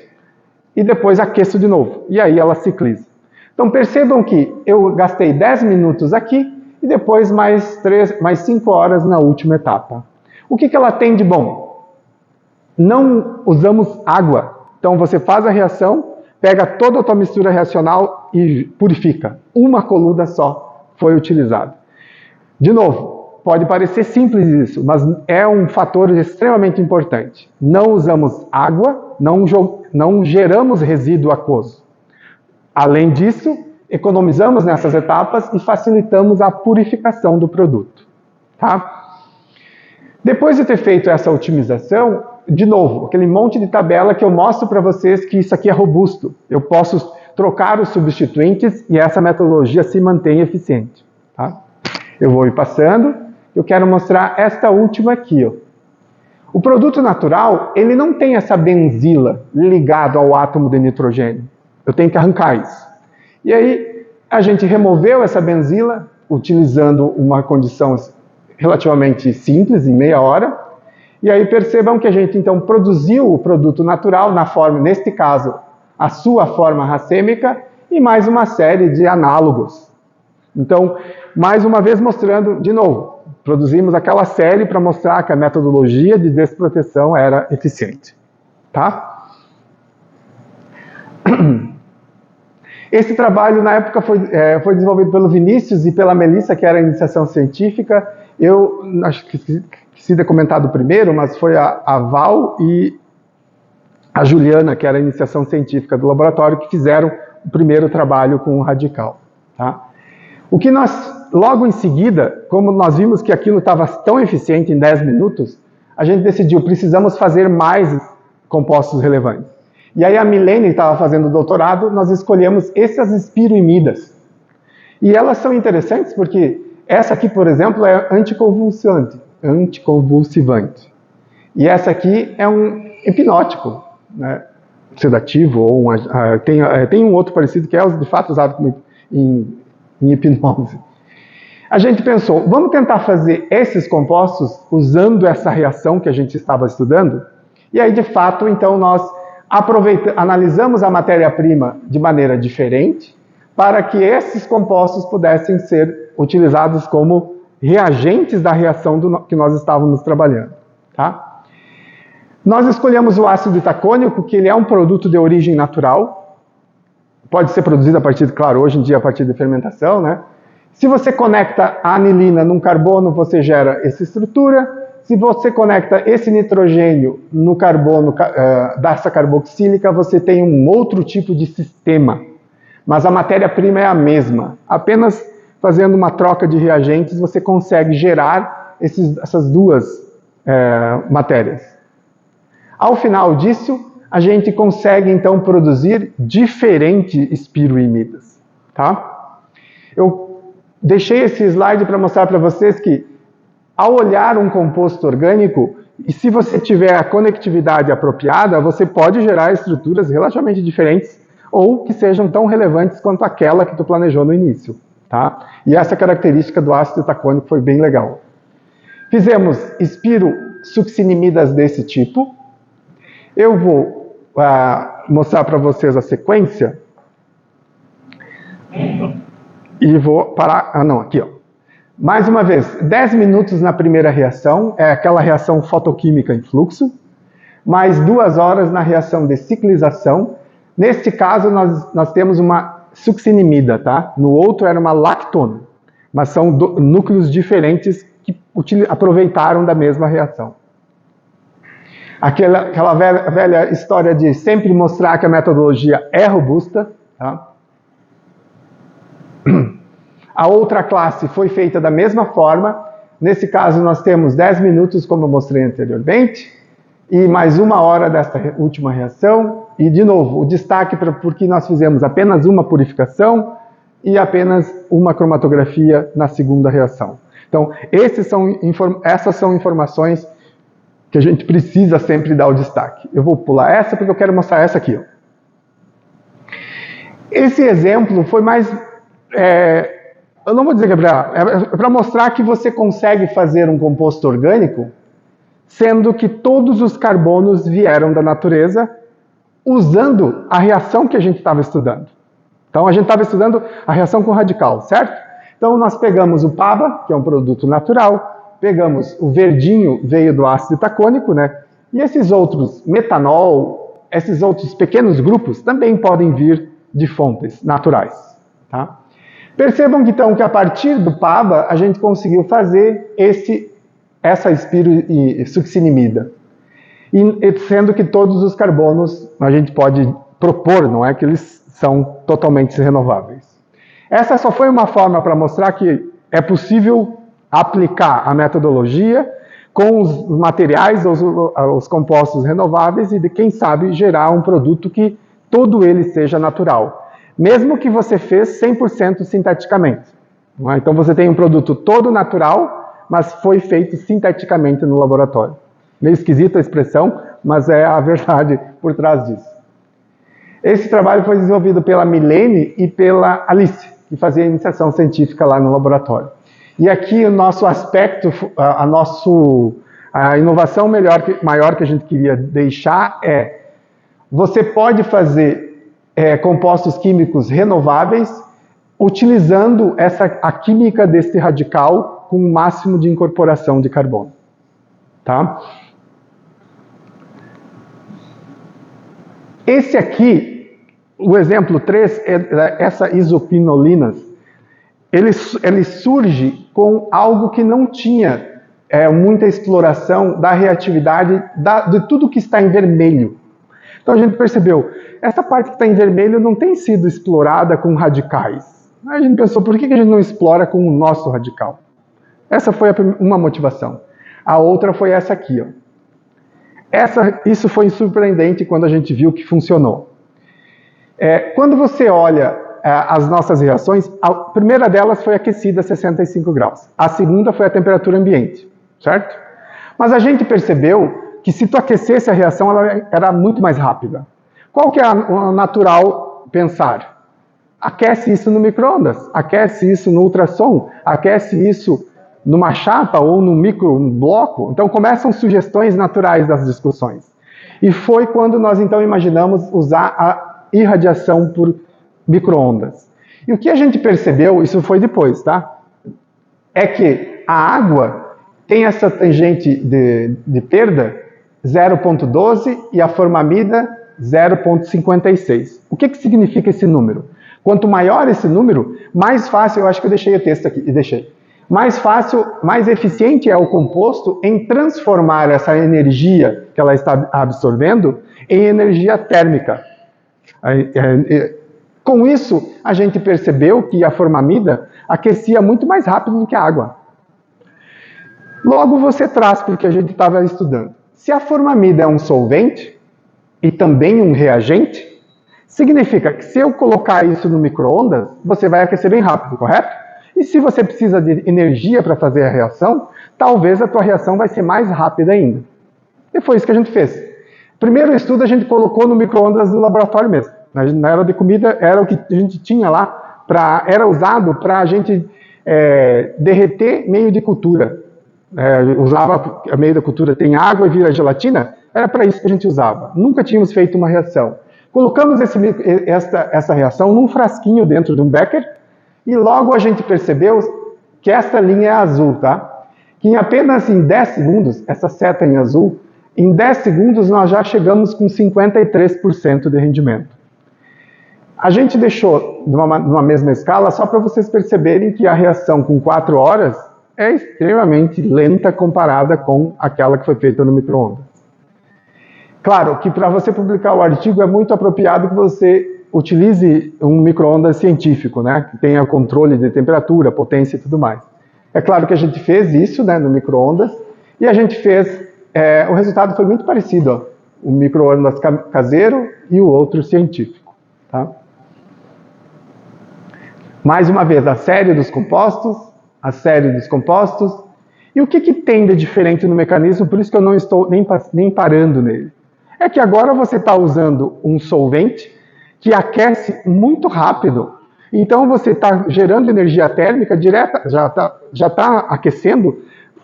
e depois aqueço de novo. E aí ela cicliza. Então percebam que eu gastei 10 minutos aqui e depois mais 5 horas na última etapa. O que ela tem de bom? Não usamos água. Então você faz a reação, pega toda a tua mistura reacional e purifica. Uma coluna só foi utilizada. De novo, pode parecer simples isso, mas é um fator extremamente importante. Não usamos água, não geramos resíduo aquoso. Além disso, economizamos nessas etapas e facilitamos a purificação do produto. Tá? Depois de ter feito essa otimização, de novo, aquele monte de tabela que eu mostro para vocês que isso aqui é robusto. Eu posso trocar os substituintes e essa metodologia se mantém eficiente. Tá? Eu vou ir passando. Eu quero mostrar esta última aqui. Ó. O produto natural, ele não tem essa benzila ligado ao átomo de nitrogênio. Eu tenho que arrancar isso. E aí, a gente removeu essa benzila, utilizando uma condição relativamente simples, em meia hora. E aí percebam que a gente, então, produziu o produto natural na forma, neste caso, a sua forma racêmica e mais uma série de análogos. Então, mais uma vez mostrando, de novo, produzimos aquela série para mostrar que a metodologia de desproteção era eficiente. Tá? Esse trabalho, na época, foi desenvolvido pelo Vinícius e pela Melissa, que era a iniciação científica. Eu acho que se ter comentado primeiro, mas foi a Val e a Juliana, que era a iniciação científica do laboratório, que fizeram o primeiro trabalho com o radical. Tá? O que nós, logo em seguida, como nós vimos que aquilo estava tão eficiente em 10 minutos, a gente decidiu, precisamos fazer mais compostos relevantes. E aí a Milene estava fazendo doutorado, nós escolhemos essas espiroimidas. E elas são interessantes porque essa aqui, por exemplo, é anticonvulsivante. E essa aqui é um hipnótico, né, sedativo, ou tem um outro parecido que é de fato usado em hipnose. A gente pensou, vamos tentar fazer esses compostos usando essa reação que a gente estava estudando? E aí, de fato, então, nós analisamos a matéria-prima de maneira diferente para que esses compostos pudessem ser utilizados como reagentes da reação que nós estávamos trabalhando. Tá? Nós escolhemos o ácido itacônico, que ele é um produto de origem natural, pode ser produzido a partir, claro, hoje em dia a partir de fermentação, né? Se você conecta a anilina num carbono, você gera essa estrutura. Se você conecta esse nitrogênio no carbono dessa carboxílica, você tem um outro tipo de sistema. Mas a matéria-prima é a mesma. Apenas fazendo uma troca de reagentes, você consegue gerar essas duas matérias. Ao final disso, a gente consegue, então, produzir diferentes espiroimidas. Tá? Eu deixei esse slide para mostrar para vocês que, ao olhar um composto orgânico, e se você tiver a conectividade apropriada, você pode gerar estruturas relativamente diferentes ou que sejam tão relevantes quanto aquela que tu planejou no início. Tá? E essa característica do ácido itacônico foi bem legal. Fizemos espirosuccinimidas desse tipo. Eu vou mostrar para vocês a sequência. E vou parar... aqui, ó. Mais uma vez, 10 minutos na primeira reação, é aquela reação fotoquímica em fluxo, mais 2 horas na reação de ciclização. Neste caso, nós temos uma succinimida, tá? No outro era uma lactona, mas são núcleos diferentes que aproveitaram da mesma reação. Aquela velha história de sempre mostrar que a metodologia é robusta, Tá? A outra classe foi feita da mesma forma. Nesse caso, nós temos 10 minutos, como eu mostrei anteriormente, e mais 1 hora desta última reação. E, de novo, o destaque porque nós fizemos apenas uma purificação e apenas uma cromatografia na segunda reação. Então, essas são informações que a gente precisa sempre dar o destaque. Eu vou pular essa porque eu quero mostrar essa aqui. Ó. Esse exemplo foi mais... eu não vou dizer que é para mostrar que você consegue fazer um composto orgânico, sendo que todos os carbonos vieram da natureza, usando a reação que a gente estava estudando. Então, a gente estava estudando a reação com radical, certo? Então, nós pegamos o PABA, que é um produto natural, pegamos o verdinho, veio do ácido itacônico, né? E esses outros, metanol, esses outros pequenos grupos, também podem vir de fontes naturais, tá? Percebam, então, que a partir do PABA, a gente conseguiu fazer essa espirosuccinimida. E sendo que todos os carbonos a gente pode propor, não é que eles são totalmente renováveis. Essa só foi uma forma para mostrar que é possível aplicar a metodologia com os materiais, os compostos renováveis e, quem sabe, gerar um produto que todo ele seja natural. Mesmo que você fez 100% sinteticamente. Não é? Então você tem um produto todo natural, mas foi feito sinteticamente no laboratório. Meio esquisita a expressão, mas é a verdade por trás disso. Esse trabalho foi desenvolvido pela Milene e pela Alice, que fazia iniciação científica lá no laboratório. E aqui o nosso aspecto, a inovação maior que a gente queria deixar é: você pode fazer compostos químicos renováveis utilizando a química desse radical com o máximo de incorporação de carbono. Tá? Esse aqui, o exemplo 3, essa isopinolinas, ele surge com algo que não tinha muita exploração da reatividade de tudo que está em vermelho. Então a gente percebeu, essa parte que está em vermelho não tem sido explorada com radicais. A gente pensou, por que a gente não explora com o nosso radical? Essa foi uma motivação. A outra foi essa aqui, ó. Isso foi surpreendente quando a gente viu que funcionou. Quando você olha as nossas reações, a primeira delas foi aquecida a 65 graus. A segunda foi a temperatura ambiente, certo? Mas a gente percebeu que se tu aquecesse a reação, ela era muito mais rápida. Qual que é o natural pensar? Aquece isso no micro-ondas, aquece isso no ultrassom, aquece isso numa chapa ou num microbloco. Então começam sugestões naturais das discussões. E foi quando nós então imaginamos usar a irradiação por micro-ondas. E o que a gente percebeu, isso foi depois, tá? É que a água tem essa tangente de perda 0,12 e a formamida 0,56. O que significa esse número? Quanto maior esse número, mais fácil, eu acho que eu deixei o texto aqui, e deixei. Mais fácil, mais eficiente é o composto em transformar essa energia que ela está absorvendo em energia térmica. Com isso, a gente percebeu que a formamida aquecia muito mais rápido do que a água. Logo você traz para o que a gente estava estudando. Se a formamida é um solvente e também um reagente, significa que se eu colocar isso no micro-ondas, você vai aquecer bem rápido, correto? E se você precisa de energia para fazer a reação, talvez a tua reação vai ser mais rápida ainda. E foi isso que a gente fez. Primeiro estudo a gente colocou no micro-ondas do laboratório mesmo. Na era de comida era o que a gente tinha lá, era usado para a gente derreter meio de cultura. Usava a meio da cultura, tem água e vira gelatina, era para isso que a gente usava. Nunca tínhamos feito uma reação. Colocamos essa reação num frasquinho dentro de um becker, e logo a gente percebeu que essa linha é azul, tá? Que em apenas 10 segundos, essa seta em azul, em 10 segundos nós já chegamos com 53% de rendimento. A gente deixou numa mesma escala só para vocês perceberem que a reação com 4 horas é extremamente lenta comparada com aquela que foi feita no micro-ondas. Claro que para você publicar o artigo é muito apropriado que você utilize um micro-ondas científico, né, que tenha controle de temperatura, potência e tudo mais. É claro que a gente fez isso, né, no micro-ondas, e a gente fez, o resultado foi muito parecido, ó, o micro-ondas caseiro e o outro científico. Tá? Mais uma vez, a série dos compostos, e o que tem de diferente no mecanismo, por isso que eu não estou nem parando nele. É que agora você está usando um solvente que aquece muito rápido. Então você está gerando energia térmica direta, já está aquecendo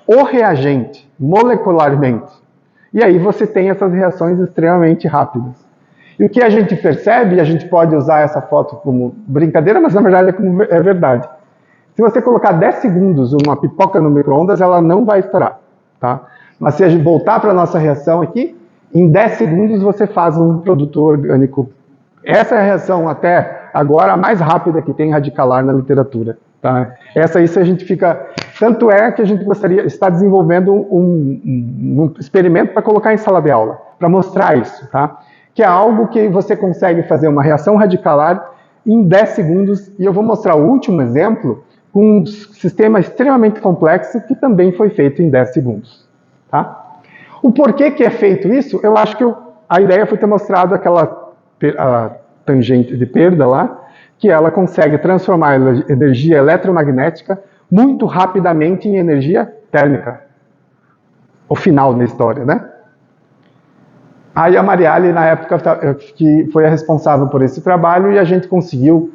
o reagente molecularmente. E aí você tem essas reações extremamente rápidas. E o que a gente percebe, e a gente pode usar essa foto como brincadeira, mas na verdade é verdade. Se você colocar 10 segundos uma pipoca no micro-ondas, ela não vai estourar. Tá? Mas se a gente voltar para a nossa reação aqui, em 10 segundos você faz um produto orgânico. Essa é a reação até agora a mais rápida que tem radicalar na literatura. Tá? Isso a gente fica... Tanto é que a gente está desenvolvendo um experimento para colocar em sala de aula, para mostrar isso. Tá? Que é algo que você consegue fazer uma reação radicalar em 10 segundos. E eu vou mostrar o último exemplo com um sistema extremamente complexo que também foi feito em 10 segundos. Tá? O porquê que é feito isso, eu acho que a ideia foi ter mostrado aquela tangente de perda lá, que ela consegue transformar a energia eletromagnética muito rapidamente em energia térmica. O final da história, né? Aí a Mariale, na época, que foi a responsável por esse trabalho, e a gente conseguiu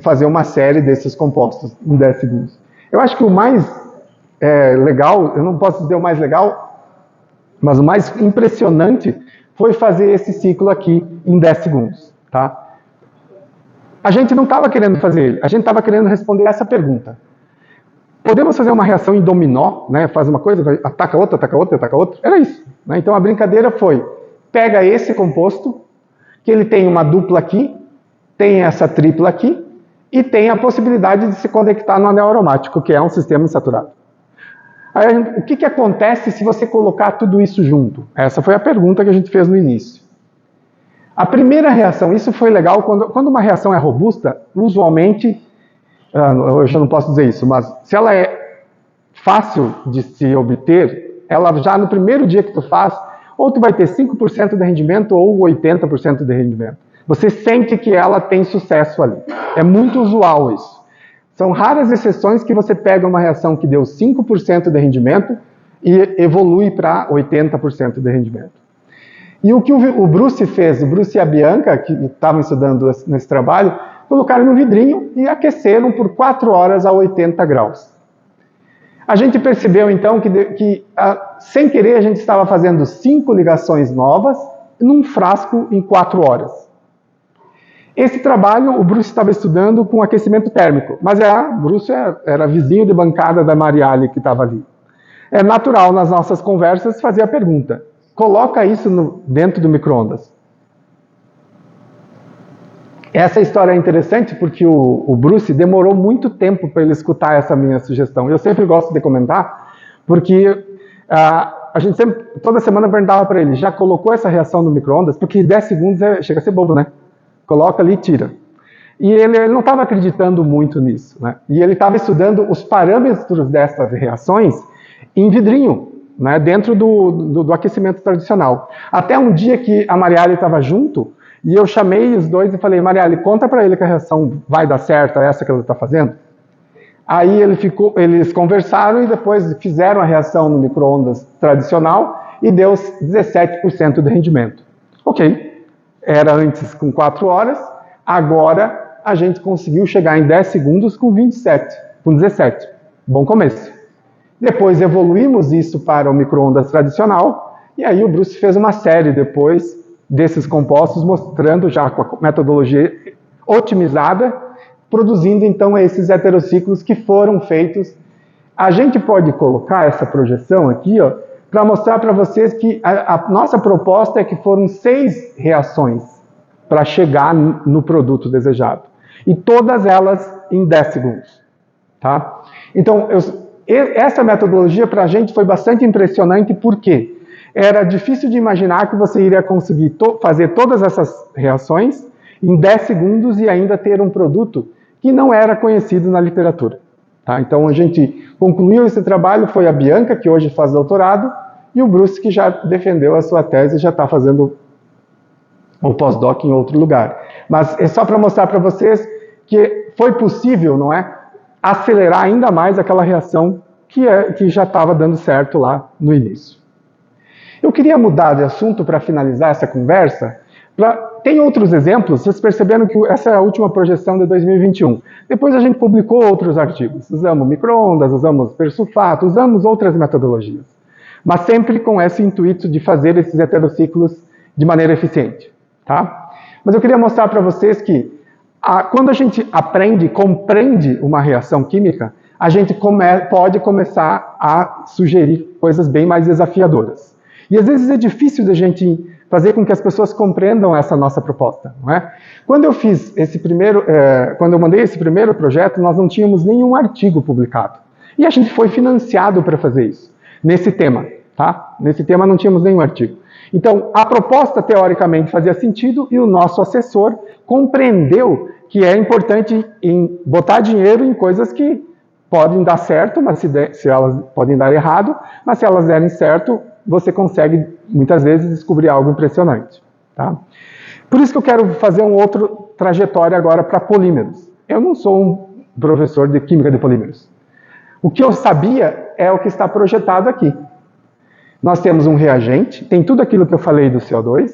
fazer uma série desses compostos em 10 segundos. Eu acho que o mais legal, eu não posso dizer o mais legal, mas o mais impressionante foi fazer esse ciclo aqui em 10 segundos. Tá? A gente não estava querendo fazer ele, a gente estava querendo responder essa pergunta. Podemos fazer uma reação em dominó, né? Faz uma coisa, ataca outra, ataca outra, ataca outra? Era isso. Né? Então a brincadeira foi, pega esse composto, que ele tem uma dupla aqui, tem essa tripla aqui, e tem a possibilidade de se conectar no anel aromático, que é um sistema insaturado. Aí, o que acontece se você colocar tudo isso junto? Essa foi a pergunta que a gente fez no início. A primeira reação, isso foi legal, quando uma reação é robusta, usualmente, eu já não posso dizer isso, mas se ela é fácil de se obter, ela já no primeiro dia que tu faz, ou tu vai ter 5% de rendimento ou 80% de rendimento. Você sente que ela tem sucesso ali. É muito usual isso. São raras exceções que você pega uma reação que deu 5% de rendimento e evolui para 80% de rendimento. E o que o Bruce fez, o Bruce e a Bianca, que estavam estudando nesse trabalho, colocaram no vidrinho e aqueceram por 4 horas a 80 graus. A gente percebeu então que sem querer, a gente estava fazendo 5 ligações novas num frasco em 4 horas. Esse trabalho o Bruce estava estudando com aquecimento térmico, mas o Bruce era vizinho de bancada da Mariale que estava ali. É natural nas nossas conversas fazer a pergunta, coloca isso dentro do micro-ondas. Essa história é interessante porque o Bruce demorou muito tempo para ele escutar essa minha sugestão. Eu sempre gosto de comentar, porque a gente sempre, toda semana perguntava para ele, já colocou essa reação no micro-ondas? Porque 10 segundos chega a ser bobo, né? Coloca ali e tira. E ele não estava acreditando muito nisso, né? E ele estava estudando os parâmetros dessas reações em vidrinho, né? Dentro do aquecimento tradicional. Até um dia que a Mariale estava junto, e eu chamei os dois e falei, Mariale, conta para ele que a reação vai dar certo, é essa que ele está fazendo. Aí eles conversaram e depois fizeram a reação no micro-ondas tradicional e deu 17% de rendimento. Ok. Era antes com 4 horas, agora a gente conseguiu chegar em 10 segundos com 17. Bom começo. Depois evoluímos isso para o micro-ondas tradicional, e aí o Bruce fez uma série depois desses compostos, mostrando já com a metodologia otimizada, produzindo então esses heterociclos que foram feitos. A gente pode colocar essa projeção aqui, ó, para mostrar para vocês que a nossa proposta é que foram 6 reações para chegar no produto desejado. E todas elas em 10 segundos. Tá? Então, essa metodologia para a gente foi bastante impressionante, porque era difícil de imaginar que você iria conseguir fazer todas essas reações em 10 segundos e ainda ter um produto que não era conhecido na literatura. Tá? Então a gente concluiu esse trabalho, foi a Bianca, que hoje faz doutorado, e o Bruce, que já defendeu a sua tese e já está fazendo o pós-doc em outro lugar. Mas é só para mostrar para vocês que foi possível, não é, acelerar ainda mais aquela reação que já estava dando certo lá no início. Eu queria mudar de assunto para finalizar essa conversa. Tem outros exemplos, vocês perceberam que essa é a última projeção de 2021. Depois a gente publicou outros artigos. Usamos micro-ondas, usamos persulfato, usamos outras metodologias. Mas sempre com esse intuito de fazer esses heterociclos de maneira eficiente. Tá? Mas eu queria mostrar para vocês que quando a gente aprende, compreende uma reação química, a gente pode começar a sugerir coisas bem mais desafiadoras. E às vezes é difícil da gente fazer com que as pessoas compreendam essa nossa proposta, não é? Quando eu fiz quando eu mandei esse primeiro projeto, nós não tínhamos nenhum artigo publicado. E a gente foi financiado para fazer isso, nesse tema, tá? Nesse tema não tínhamos nenhum artigo. Então, a proposta teoricamente fazia sentido e o nosso assessor compreendeu que é importante botar dinheiro em coisas que podem dar certo, mas se elas podem dar errado, mas se elas derem certo, você consegue, muitas vezes, descobrir algo impressionante. Tá? Por isso que eu quero fazer uma outra trajetória agora para polímeros. Eu não sou um professor de química de polímeros. O que eu sabia é o que está projetado aqui. Nós temos um reagente, tem tudo aquilo que eu falei do CO2,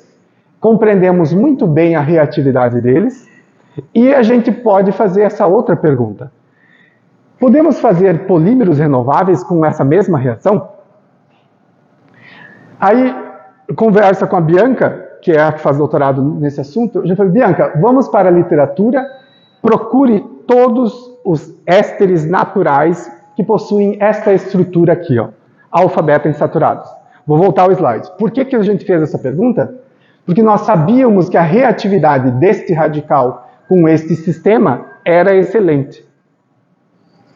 compreendemos muito bem a reatividade deles, e a gente pode fazer essa outra pergunta. Podemos fazer polímeros renováveis com essa mesma reação? Aí, conversa com a Bianca, que é a que faz doutorado nesse assunto, eu já falei, Bianca, vamos para a literatura, procure todos os ésteres naturais que possuem esta estrutura aqui, ó, alfa-beta insaturados. Vou voltar ao slide. Por que a gente fez essa pergunta? Porque nós sabíamos que a reatividade deste radical com este sistema era excelente.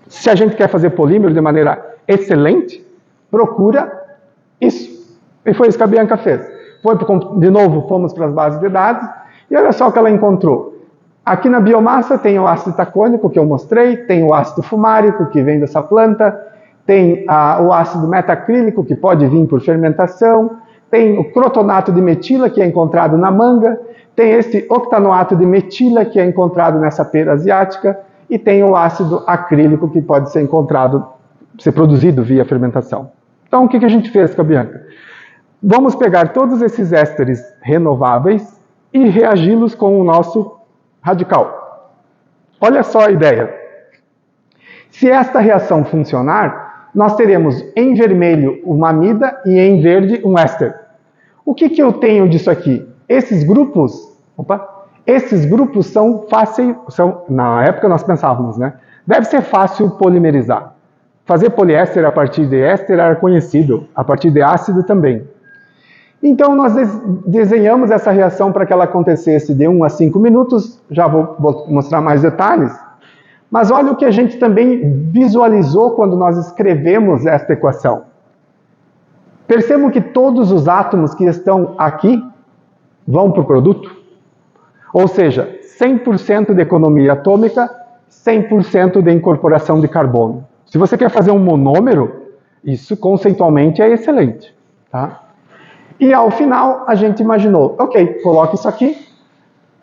Se a gente quer fazer polímero de maneira excelente, procura isso. E foi isso que a Bianca fez. De novo, fomos para as bases de dados, e olha só o que ela encontrou. Aqui na biomassa tem o ácido tacônico, que eu mostrei, tem o ácido fumárico, que vem dessa planta, tem o ácido metacrílico, que pode vir por fermentação, tem o crotonato de metila, que é encontrado na manga, tem esse octanoato de metila, que é encontrado nessa pera asiática, e tem o ácido acrílico, que pode ser produzido via fermentação. Então, o que a gente fez com a Bianca? Vamos pegar todos esses ésteres renováveis e reagi-los com o nosso radical. Olha só a ideia. Se esta reação funcionar, nós teremos em vermelho uma amida e em verde um éster. O que eu tenho disso aqui? Esses grupos são fáceis, na época nós pensávamos, né? Deve ser fácil polimerizar. Fazer poliéster a partir de éster era conhecido, a partir de ácido também. Então nós desenhamos essa reação para que ela acontecesse de 1 a 5 minutos, já vou mostrar mais detalhes. Mas olha o que a gente também visualizou quando nós escrevemos esta equação. Percebam que todos os átomos que estão aqui vão para o produto. Ou seja, 100% de economia atômica, 100% de incorporação de carbono. Se você quer fazer um monômero, isso conceitualmente é excelente. Tá? E ao final a gente imaginou, ok, coloque isso aqui,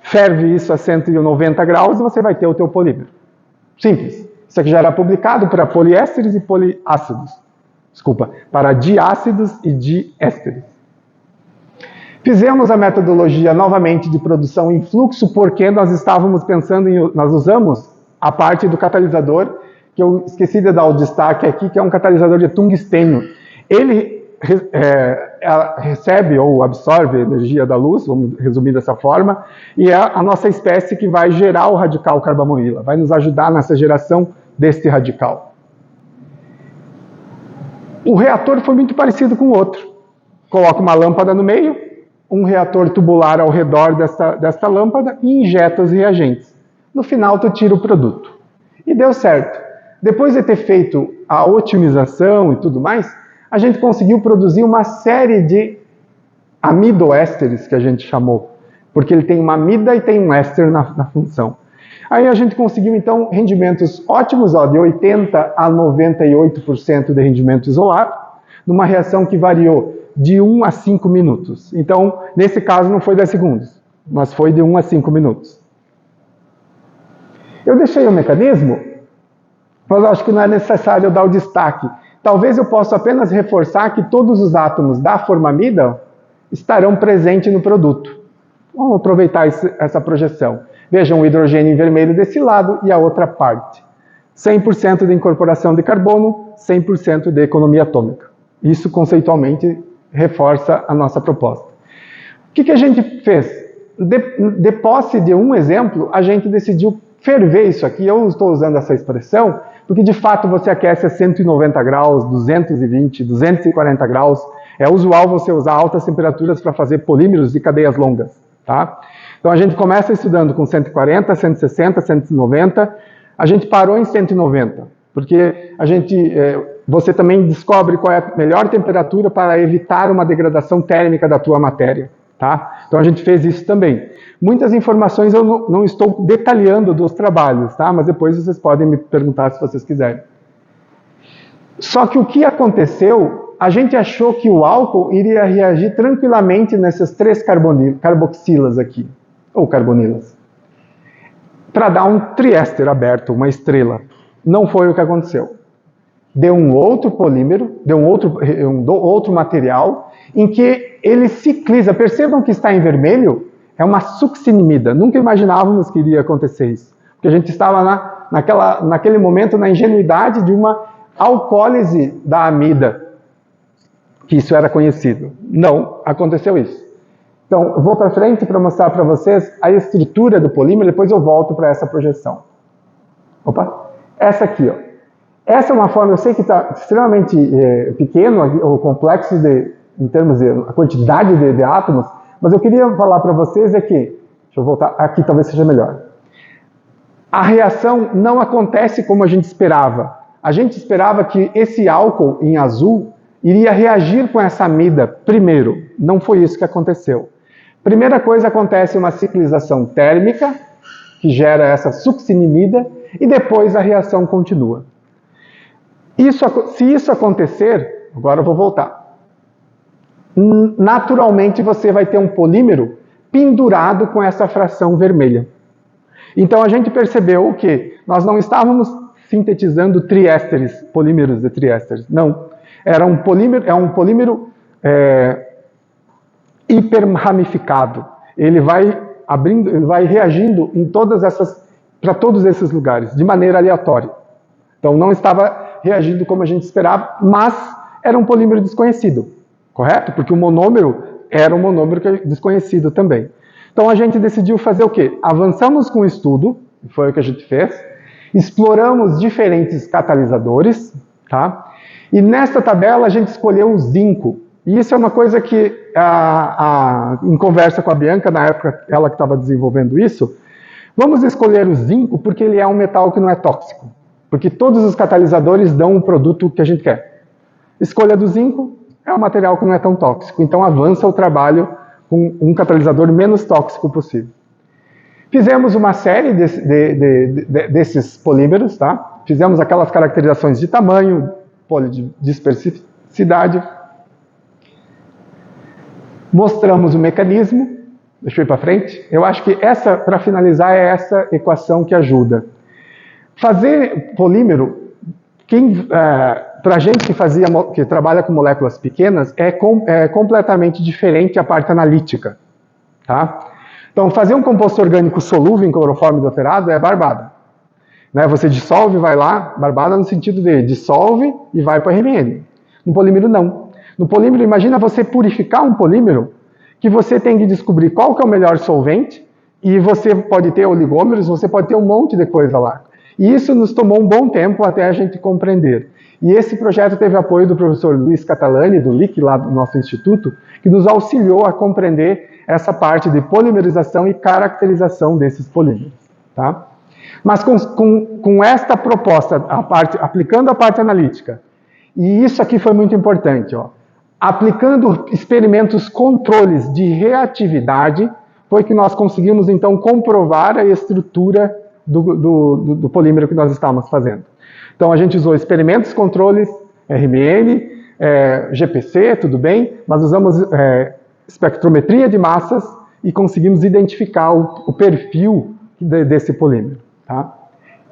ferve isso a 190 graus e você vai ter o teu polímero. Simples. Isso aqui já era publicado para poliésteres e poliácidos. Desculpa, para diácidos e diésteres. Fizemos a metodologia novamente de produção em fluxo porque nós estávamos pensando nós usamos a parte do catalisador, que eu esqueci de dar o destaque aqui, que é um catalisador de tungstênio. Ele recebe ou absorve a energia da luz, vamos resumir dessa forma, e é a nossa espécie que vai gerar o radical carbamoíla, vai nos ajudar nessa geração deste radical. O reator foi muito parecido com o outro. Coloca uma lâmpada no meio, um reator tubular ao redor desta lâmpada e injeta os reagentes. No final, tu tira o produto. E deu certo. Depois de ter feito a otimização e tudo mais, a gente conseguiu produzir uma série de amidoésteres, que a gente chamou. porque ele tem uma amida e tem um éster na função. Aí a gente conseguiu, então, rendimentos ótimos, ó, de 80% a 98% de rendimento isolado, numa reação que variou de 1 a 5 minutos. Então, nesse caso, não foi 10 segundos, mas foi de 1 a 5 minutos. Eu deixei o mecanismo, mas acho que não é necessário eu dar o destaque. Talvez eu possa apenas reforçar que todos os átomos da formamida estarão presentes no produto. Vamos aproveitar essa projeção. Vejam o hidrogênio em vermelho desse lado e a outra parte. 100% de incorporação de carbono, 100% de economia atômica. Isso, conceitualmente, reforça a nossa proposta. O que a gente fez? De posse de um exemplo, a gente decidiu ferver isso aqui. Eu estou usando essa expressão porque, de fato, você aquece a 190 graus, 220, 240 graus. É usual você usar altas temperaturas para fazer polímeros de cadeias longas, tá? Então, a gente começa estudando com 140, 160, 190. A gente parou em 190, porque você também descobre qual é a melhor temperatura para evitar uma degradação térmica da tua matéria, tá? Então, a gente fez isso também. Muitas informações eu não estou detalhando dos trabalhos, tá? Mas depois vocês podem me perguntar se vocês quiserem. Só que o que aconteceu, a gente achou que o álcool iria reagir tranquilamente nessas 3 carboxilas aqui, ou carbonilas, para dar um triéster aberto, uma estrela. Não foi o que aconteceu. Deu um outro polímero, deu um outro material, em que ele cicliza. Percebam que está em vermelho, é uma succinimida. Nunca imaginávamos que iria acontecer isso. Porque a gente estava naquele momento na ingenuidade de uma alcoólise da amida, que isso era conhecido. Não aconteceu isso. Então, eu vou para frente para mostrar para vocês a estrutura do polímero, depois eu volto para essa projeção. Opa! Essa aqui, ó. Essa é uma forma, eu sei que está extremamente pequeno, o complexo em termos de a quantidade de átomos, mas eu queria falar para vocês que, deixa eu voltar, aqui talvez seja melhor. A reação não acontece como a gente esperava. A gente esperava que esse álcool em azul iria reagir com essa amida primeiro. Não foi isso que aconteceu. Primeira coisa, acontece uma ciclização térmica, que gera essa succinimida, e depois a reação continua. Se isso acontecer, agora eu vou voltar. Naturalmente você vai ter um polímero pendurado com essa fração vermelha. Então a gente percebeu que nós não estávamos sintetizando triésteres, polímeros de triésteres. Não. É um polímero hiperramificado. Ele vai reagindo para todos esses lugares, de maneira aleatória. Então não estava reagindo como a gente esperava, mas era um polímero desconhecido, correto? Porque o monômero era um monômero desconhecido também. Então a gente decidiu fazer o quê? Avançamos com o estudo, foi o que a gente fez, exploramos diferentes catalisadores, tá? E nesta tabela a gente escolheu o zinco. E isso é uma coisa que, em conversa com a Bianca, na época ela que estava desenvolvendo isso, vamos escolher o zinco porque ele é um metal que não é tóxico. Porque todos os catalisadores dão um produto que a gente quer. Escolha do zinco é um material que não é tão tóxico. Então avança o trabalho com um catalisador menos tóxico possível. Fizemos uma série desses polímeros, tá? Fizemos aquelas caracterizações de tamanho, polidispersidade. Mostramos o mecanismo. Deixa eu ir para frente. Eu acho que para finalizar, é essa equação que ajuda. Fazer polímero, para a gente que trabalha com moléculas pequenas, é completamente diferente a parte analítica. Tá? Então, fazer um composto orgânico solúvel em cloroformo alterado é barbada. Né? Você dissolve, vai lá, barbada no sentido de dissolve e vai para o RMN. No polímero, não. No polímero, imagina você purificar um polímero que você tem que descobrir qual que é o melhor solvente, e você pode ter oligômeros, você pode ter um monte de coisa lá. E isso nos tomou um bom tempo até a gente compreender. E esse projeto teve apoio do professor Luiz Catalani, do LIC, lá do nosso instituto, que nos auxiliou a compreender essa parte de polimerização e caracterização desses polímeros. Tá? Mas com esta proposta, aplicando a parte analítica, e isso aqui foi muito importante, ó, aplicando experimentos controles de reatividade, foi que nós conseguimos, então, comprovar a estrutura do polímero que nós estávamos fazendo. Então, a gente usou experimentos, controles, RMN, GPC, tudo bem, mas usamos espectrometria de massas e conseguimos identificar o perfil desse polímero. Tá?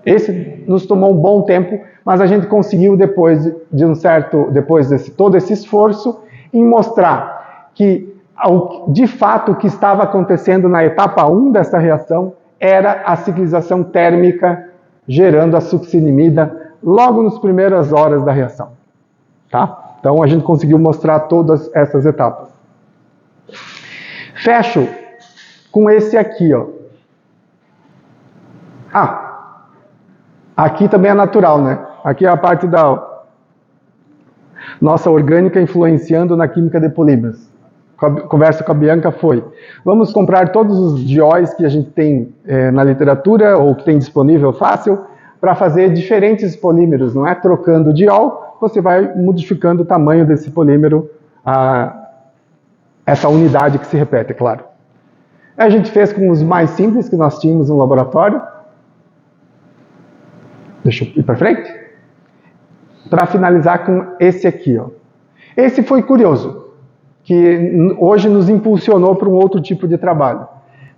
Esse nos tomou um bom tempo, mas a gente conseguiu, depois de todo esse esforço, em mostrar que, de fato, o que estava acontecendo na etapa 1 dessa reação era a ciclização térmica gerando a succinimida logo nas primeiras horas da reação. Tá? Então, a gente conseguiu mostrar todas essas etapas. Fecho com esse aqui, ó. Aqui também é natural, né? Aqui é a parte da nossa orgânica influenciando na química de polímeros. A conversa com a Bianca foi: vamos comprar todos os dióis que a gente tem na literatura ou que tem disponível fácil para fazer diferentes polímeros, não é? Trocando o diol, você vai modificando o tamanho desse polímero, essa unidade que se repete, é claro. A gente fez com os mais simples que nós tínhamos no laboratório. Deixa eu ir para frente. Para finalizar com esse aqui, ó. Esse foi curioso, que hoje nos impulsionou para um outro tipo de trabalho.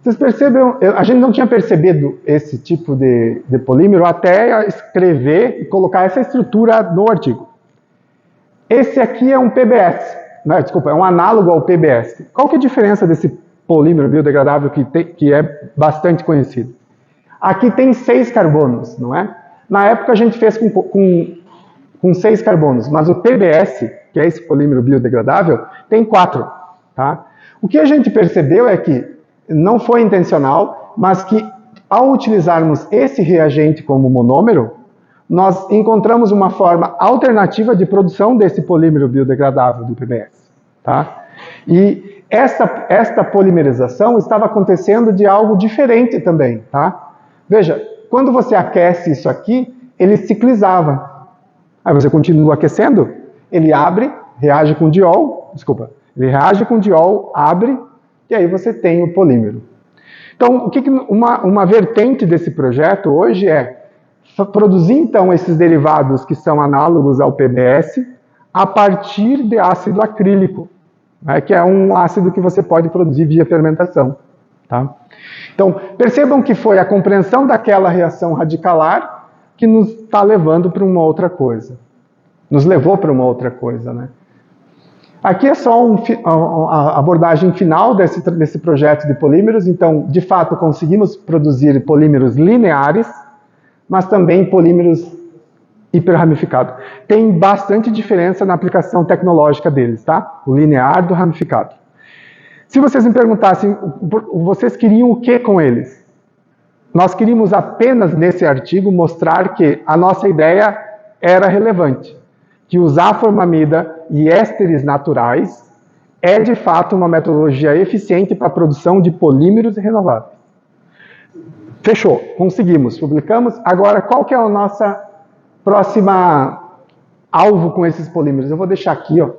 Vocês percebem, a gente não tinha percebido esse tipo de polímero até escrever e colocar essa estrutura no artigo. Esse aqui é um PBS, desculpa, é um análogo ao PBS. Qual que é a diferença desse polímero biodegradável que é bastante conhecido? Aqui tem 6 carbonos, não é? Na época a gente fez com 6 carbonos, mas o PBS, que é esse polímero biodegradável, tem 4. Tá? O que a gente percebeu é que não foi intencional, mas que ao utilizarmos esse reagente como monômero, nós encontramos uma forma alternativa de produção desse polímero biodegradável do PBS. Tá? E esta polimerização estava acontecendo de algo diferente também. Tá? Veja, quando você aquece isso aqui, ele ciclizava. Aí você continua aquecendo, ele abre, reage com diol, ele reage com diol, abre, e aí você tem o polímero. Então, uma vertente desse projeto hoje é produzir, então, esses derivados que são análogos ao PBS a partir de ácido acrílico, né, que é um ácido que você pode produzir via fermentação. Tá? Então, percebam que foi a compreensão daquela reação radicalar que nos está levando para uma outra coisa. Nos levou para uma outra coisa, né? Aqui é só a abordagem final desse projeto de polímeros. Então, de fato, conseguimos produzir polímeros lineares, mas também polímeros hiperramificados. Tem bastante diferença na aplicação tecnológica deles, tá? O linear do ramificado. Se vocês me perguntassem, vocês queriam o que com eles? Nós queríamos apenas, nesse artigo, mostrar que a nossa ideia era relevante, que usar formamida e ésteres naturais é, de fato, uma metodologia eficiente para a produção de polímeros renováveis. Fechou, conseguimos, publicamos. Agora, qual que é a nossa próxima alvo com esses polímeros? Eu vou deixar aqui, ó.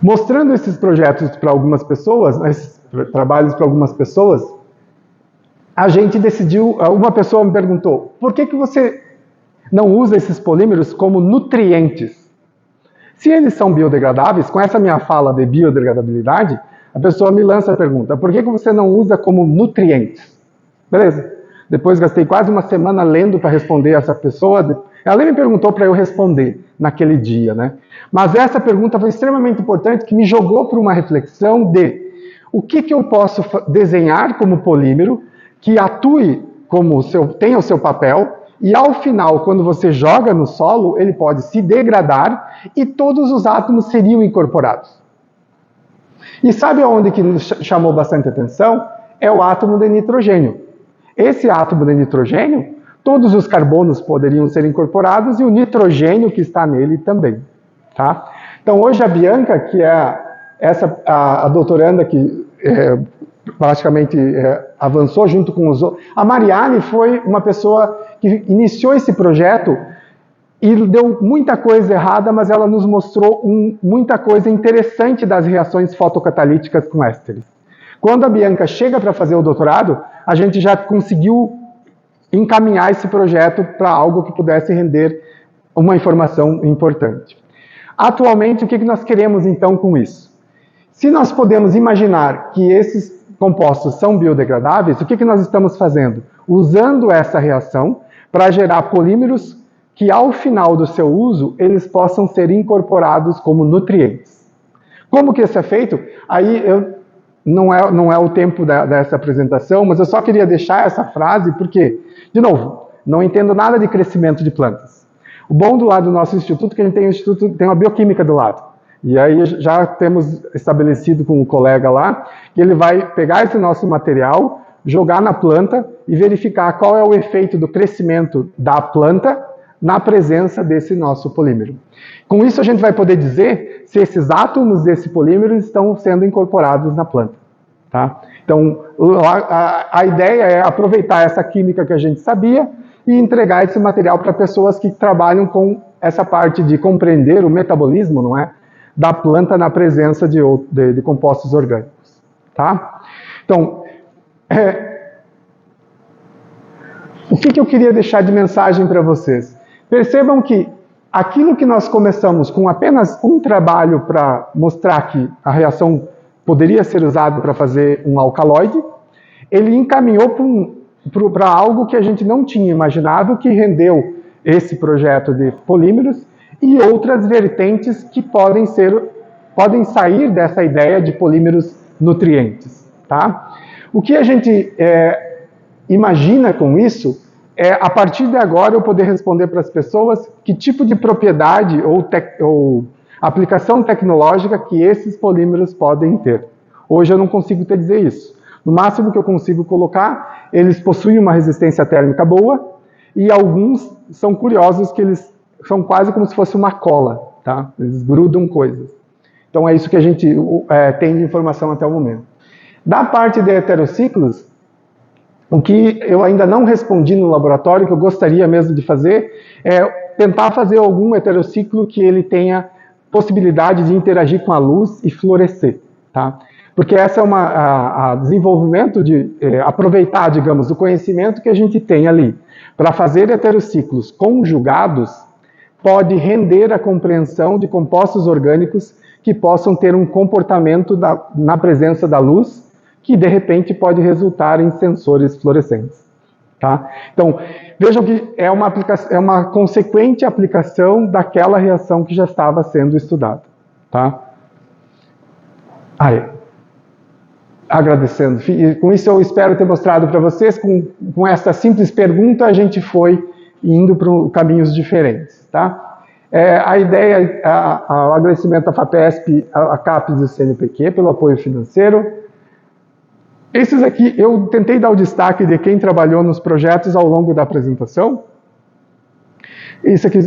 Mostrando esses projetos para algumas pessoas, esses trabalhos para algumas pessoas, a gente decidiu, uma pessoa me perguntou, por que você não usa esses polímeros como nutrientes? Se eles são biodegradáveis, com essa minha fala de biodegradabilidade, a pessoa me lança a pergunta, por que você não usa como nutrientes? Beleza. Depois gastei quase uma semana lendo para responder essa pessoa. Ela nem me perguntou para eu responder naquele dia, né? Mas essa pergunta foi extremamente importante, que me jogou para uma reflexão de o que eu posso desenhar como polímero que atue como tenha o seu papel, e ao final, quando você joga no solo, ele pode se degradar e todos os átomos seriam incorporados. E sabe onde que nos chamou bastante atenção? É o átomo de nitrogênio. Esse átomo de nitrogênio, todos os carbonos poderiam ser incorporados e o nitrogênio que está nele também. Tá? Então hoje a Bianca, que é a doutoranda que praticamente avançou junto com os outros, a Mariane foi uma pessoa que iniciou esse projeto e deu muita coisa errada, mas ela nos mostrou muita coisa interessante das reações fotocatalíticas com ésteres. Quando a Bianca chega para fazer o doutorado, a gente já conseguiu encaminhar esse projeto para algo que pudesse render uma informação importante. Atualmente, o que nós queremos então com isso? Se nós podemos imaginar que esses compostos são biodegradáveis, o que nós estamos fazendo? Usando essa reação para gerar polímeros que, ao final do seu uso, eles possam ser incorporados como nutrientes. Como que isso é feito? Aí não é o tempo dessa apresentação, mas eu só queria deixar essa frase porque, de novo, não entendo nada de crescimento de plantas. O bom do lado do nosso instituto é que a gente tem uma bioquímica do lado. E aí já temos estabelecido com um colega lá que ele vai pegar esse nosso material, jogar na planta e verificar qual é o efeito do crescimento da planta na presença desse nosso polímero. Com isso a gente vai poder dizer se esses átomos desse polímero estão sendo incorporados na planta. Tá? Então a ideia é aproveitar essa química que a gente sabia e entregar esse material para pessoas que trabalham com essa parte de compreender o metabolismo, não é? Da planta na presença de compostos orgânicos. Tá? Então, o que eu queria deixar de mensagem para vocês? Percebam que aquilo que nós começamos com apenas um trabalho para mostrar que a reação poderia ser usada para fazer um alcaloide, ele encaminhou para algo que a gente não tinha imaginado, que rendeu esse projeto de polímeros e outras vertentes que podem sair dessa ideia de polímeros nutrientes. Tá? O que a gente imagina com isso é, a partir de agora, eu poder responder para as pessoas que tipo de propriedade ou aplicação tecnológica que esses polímeros podem ter. Hoje eu não consigo te dizer isso. No máximo que eu consigo colocar, eles possuem uma resistência térmica boa e alguns são curiosos que eles são quase como se fosse uma cola, tá? Eles grudam coisas. Então é isso que a gente tem de informação até o momento. Da parte de heterociclos, o que eu ainda não respondi no laboratório, que eu gostaria mesmo de fazer, é tentar fazer algum heterociclo que ele tenha possibilidade de interagir com a luz e florescer, tá? Porque essa é a desenvolvimento de aproveitar, digamos, o conhecimento que a gente tem ali para fazer heterociclos conjugados, pode render a compreensão de compostos orgânicos que possam ter um comportamento na presença da luz, que de repente pode resultar em sensores fluorescentes. Tá? Então, vejam que é uma consequente aplicação daquela reação que já estava sendo estudada. Tá? Agradecendo. E com isso eu espero ter mostrado para vocês, com essa simples pergunta, a gente foi indo para caminhos diferentes. Tá? A ideia, o agradecimento à FAPESP, à CAPES e ao CNPq pelo apoio financeiro. Esses aqui, eu tentei dar o destaque de quem trabalhou nos projetos ao longo da apresentação. Isso aqui,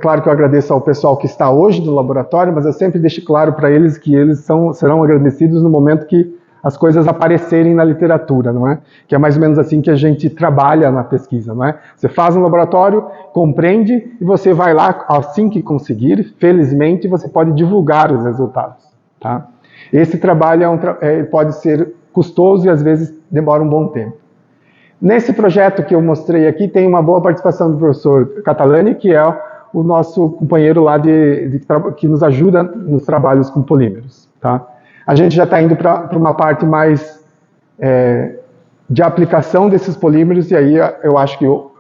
claro que eu agradeço ao pessoal que está hoje no laboratório, mas eu sempre deixo claro para eles que eles serão agradecidos no momento que as coisas aparecerem na literatura, não é? Que é mais ou menos assim que a gente trabalha na pesquisa, não é? Você faz um laboratório, compreende, e você vai lá, assim que conseguir, felizmente, você pode divulgar os resultados, tá? Esse trabalho pode ser custoso e às vezes demora um bom tempo. Nesse projeto que eu mostrei aqui, tem uma boa participação do professor Catalani, que é o nosso companheiro lá que nos ajuda nos trabalhos com polímeros. Tá? A gente já está indo para uma parte mais de aplicação desses polímeros, e aí eu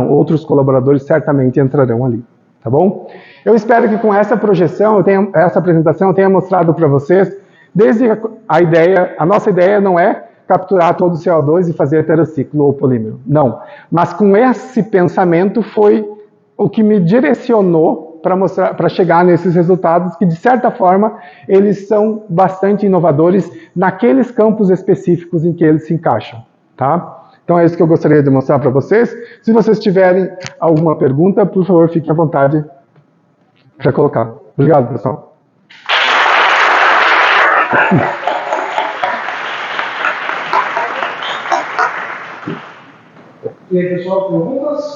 outros colaboradores certamente entrarão ali. Tá bom? Eu espero que com essa projeção, essa apresentação, eu tenha mostrado para vocês, desde a nossa ideia não é capturar todo o CO2 e fazer heterociclo ou polímero. Não. Mas com esse pensamento foi o que me direcionou para chegar nesses resultados que, de certa forma, eles são bastante inovadores naqueles campos específicos em que eles se encaixam. Tá? Então é isso que eu gostaria de mostrar para vocês. Se vocês tiverem alguma pergunta, por favor, fiquem à vontade para colocar. Obrigado, pessoal. E aí, pessoal, perguntas?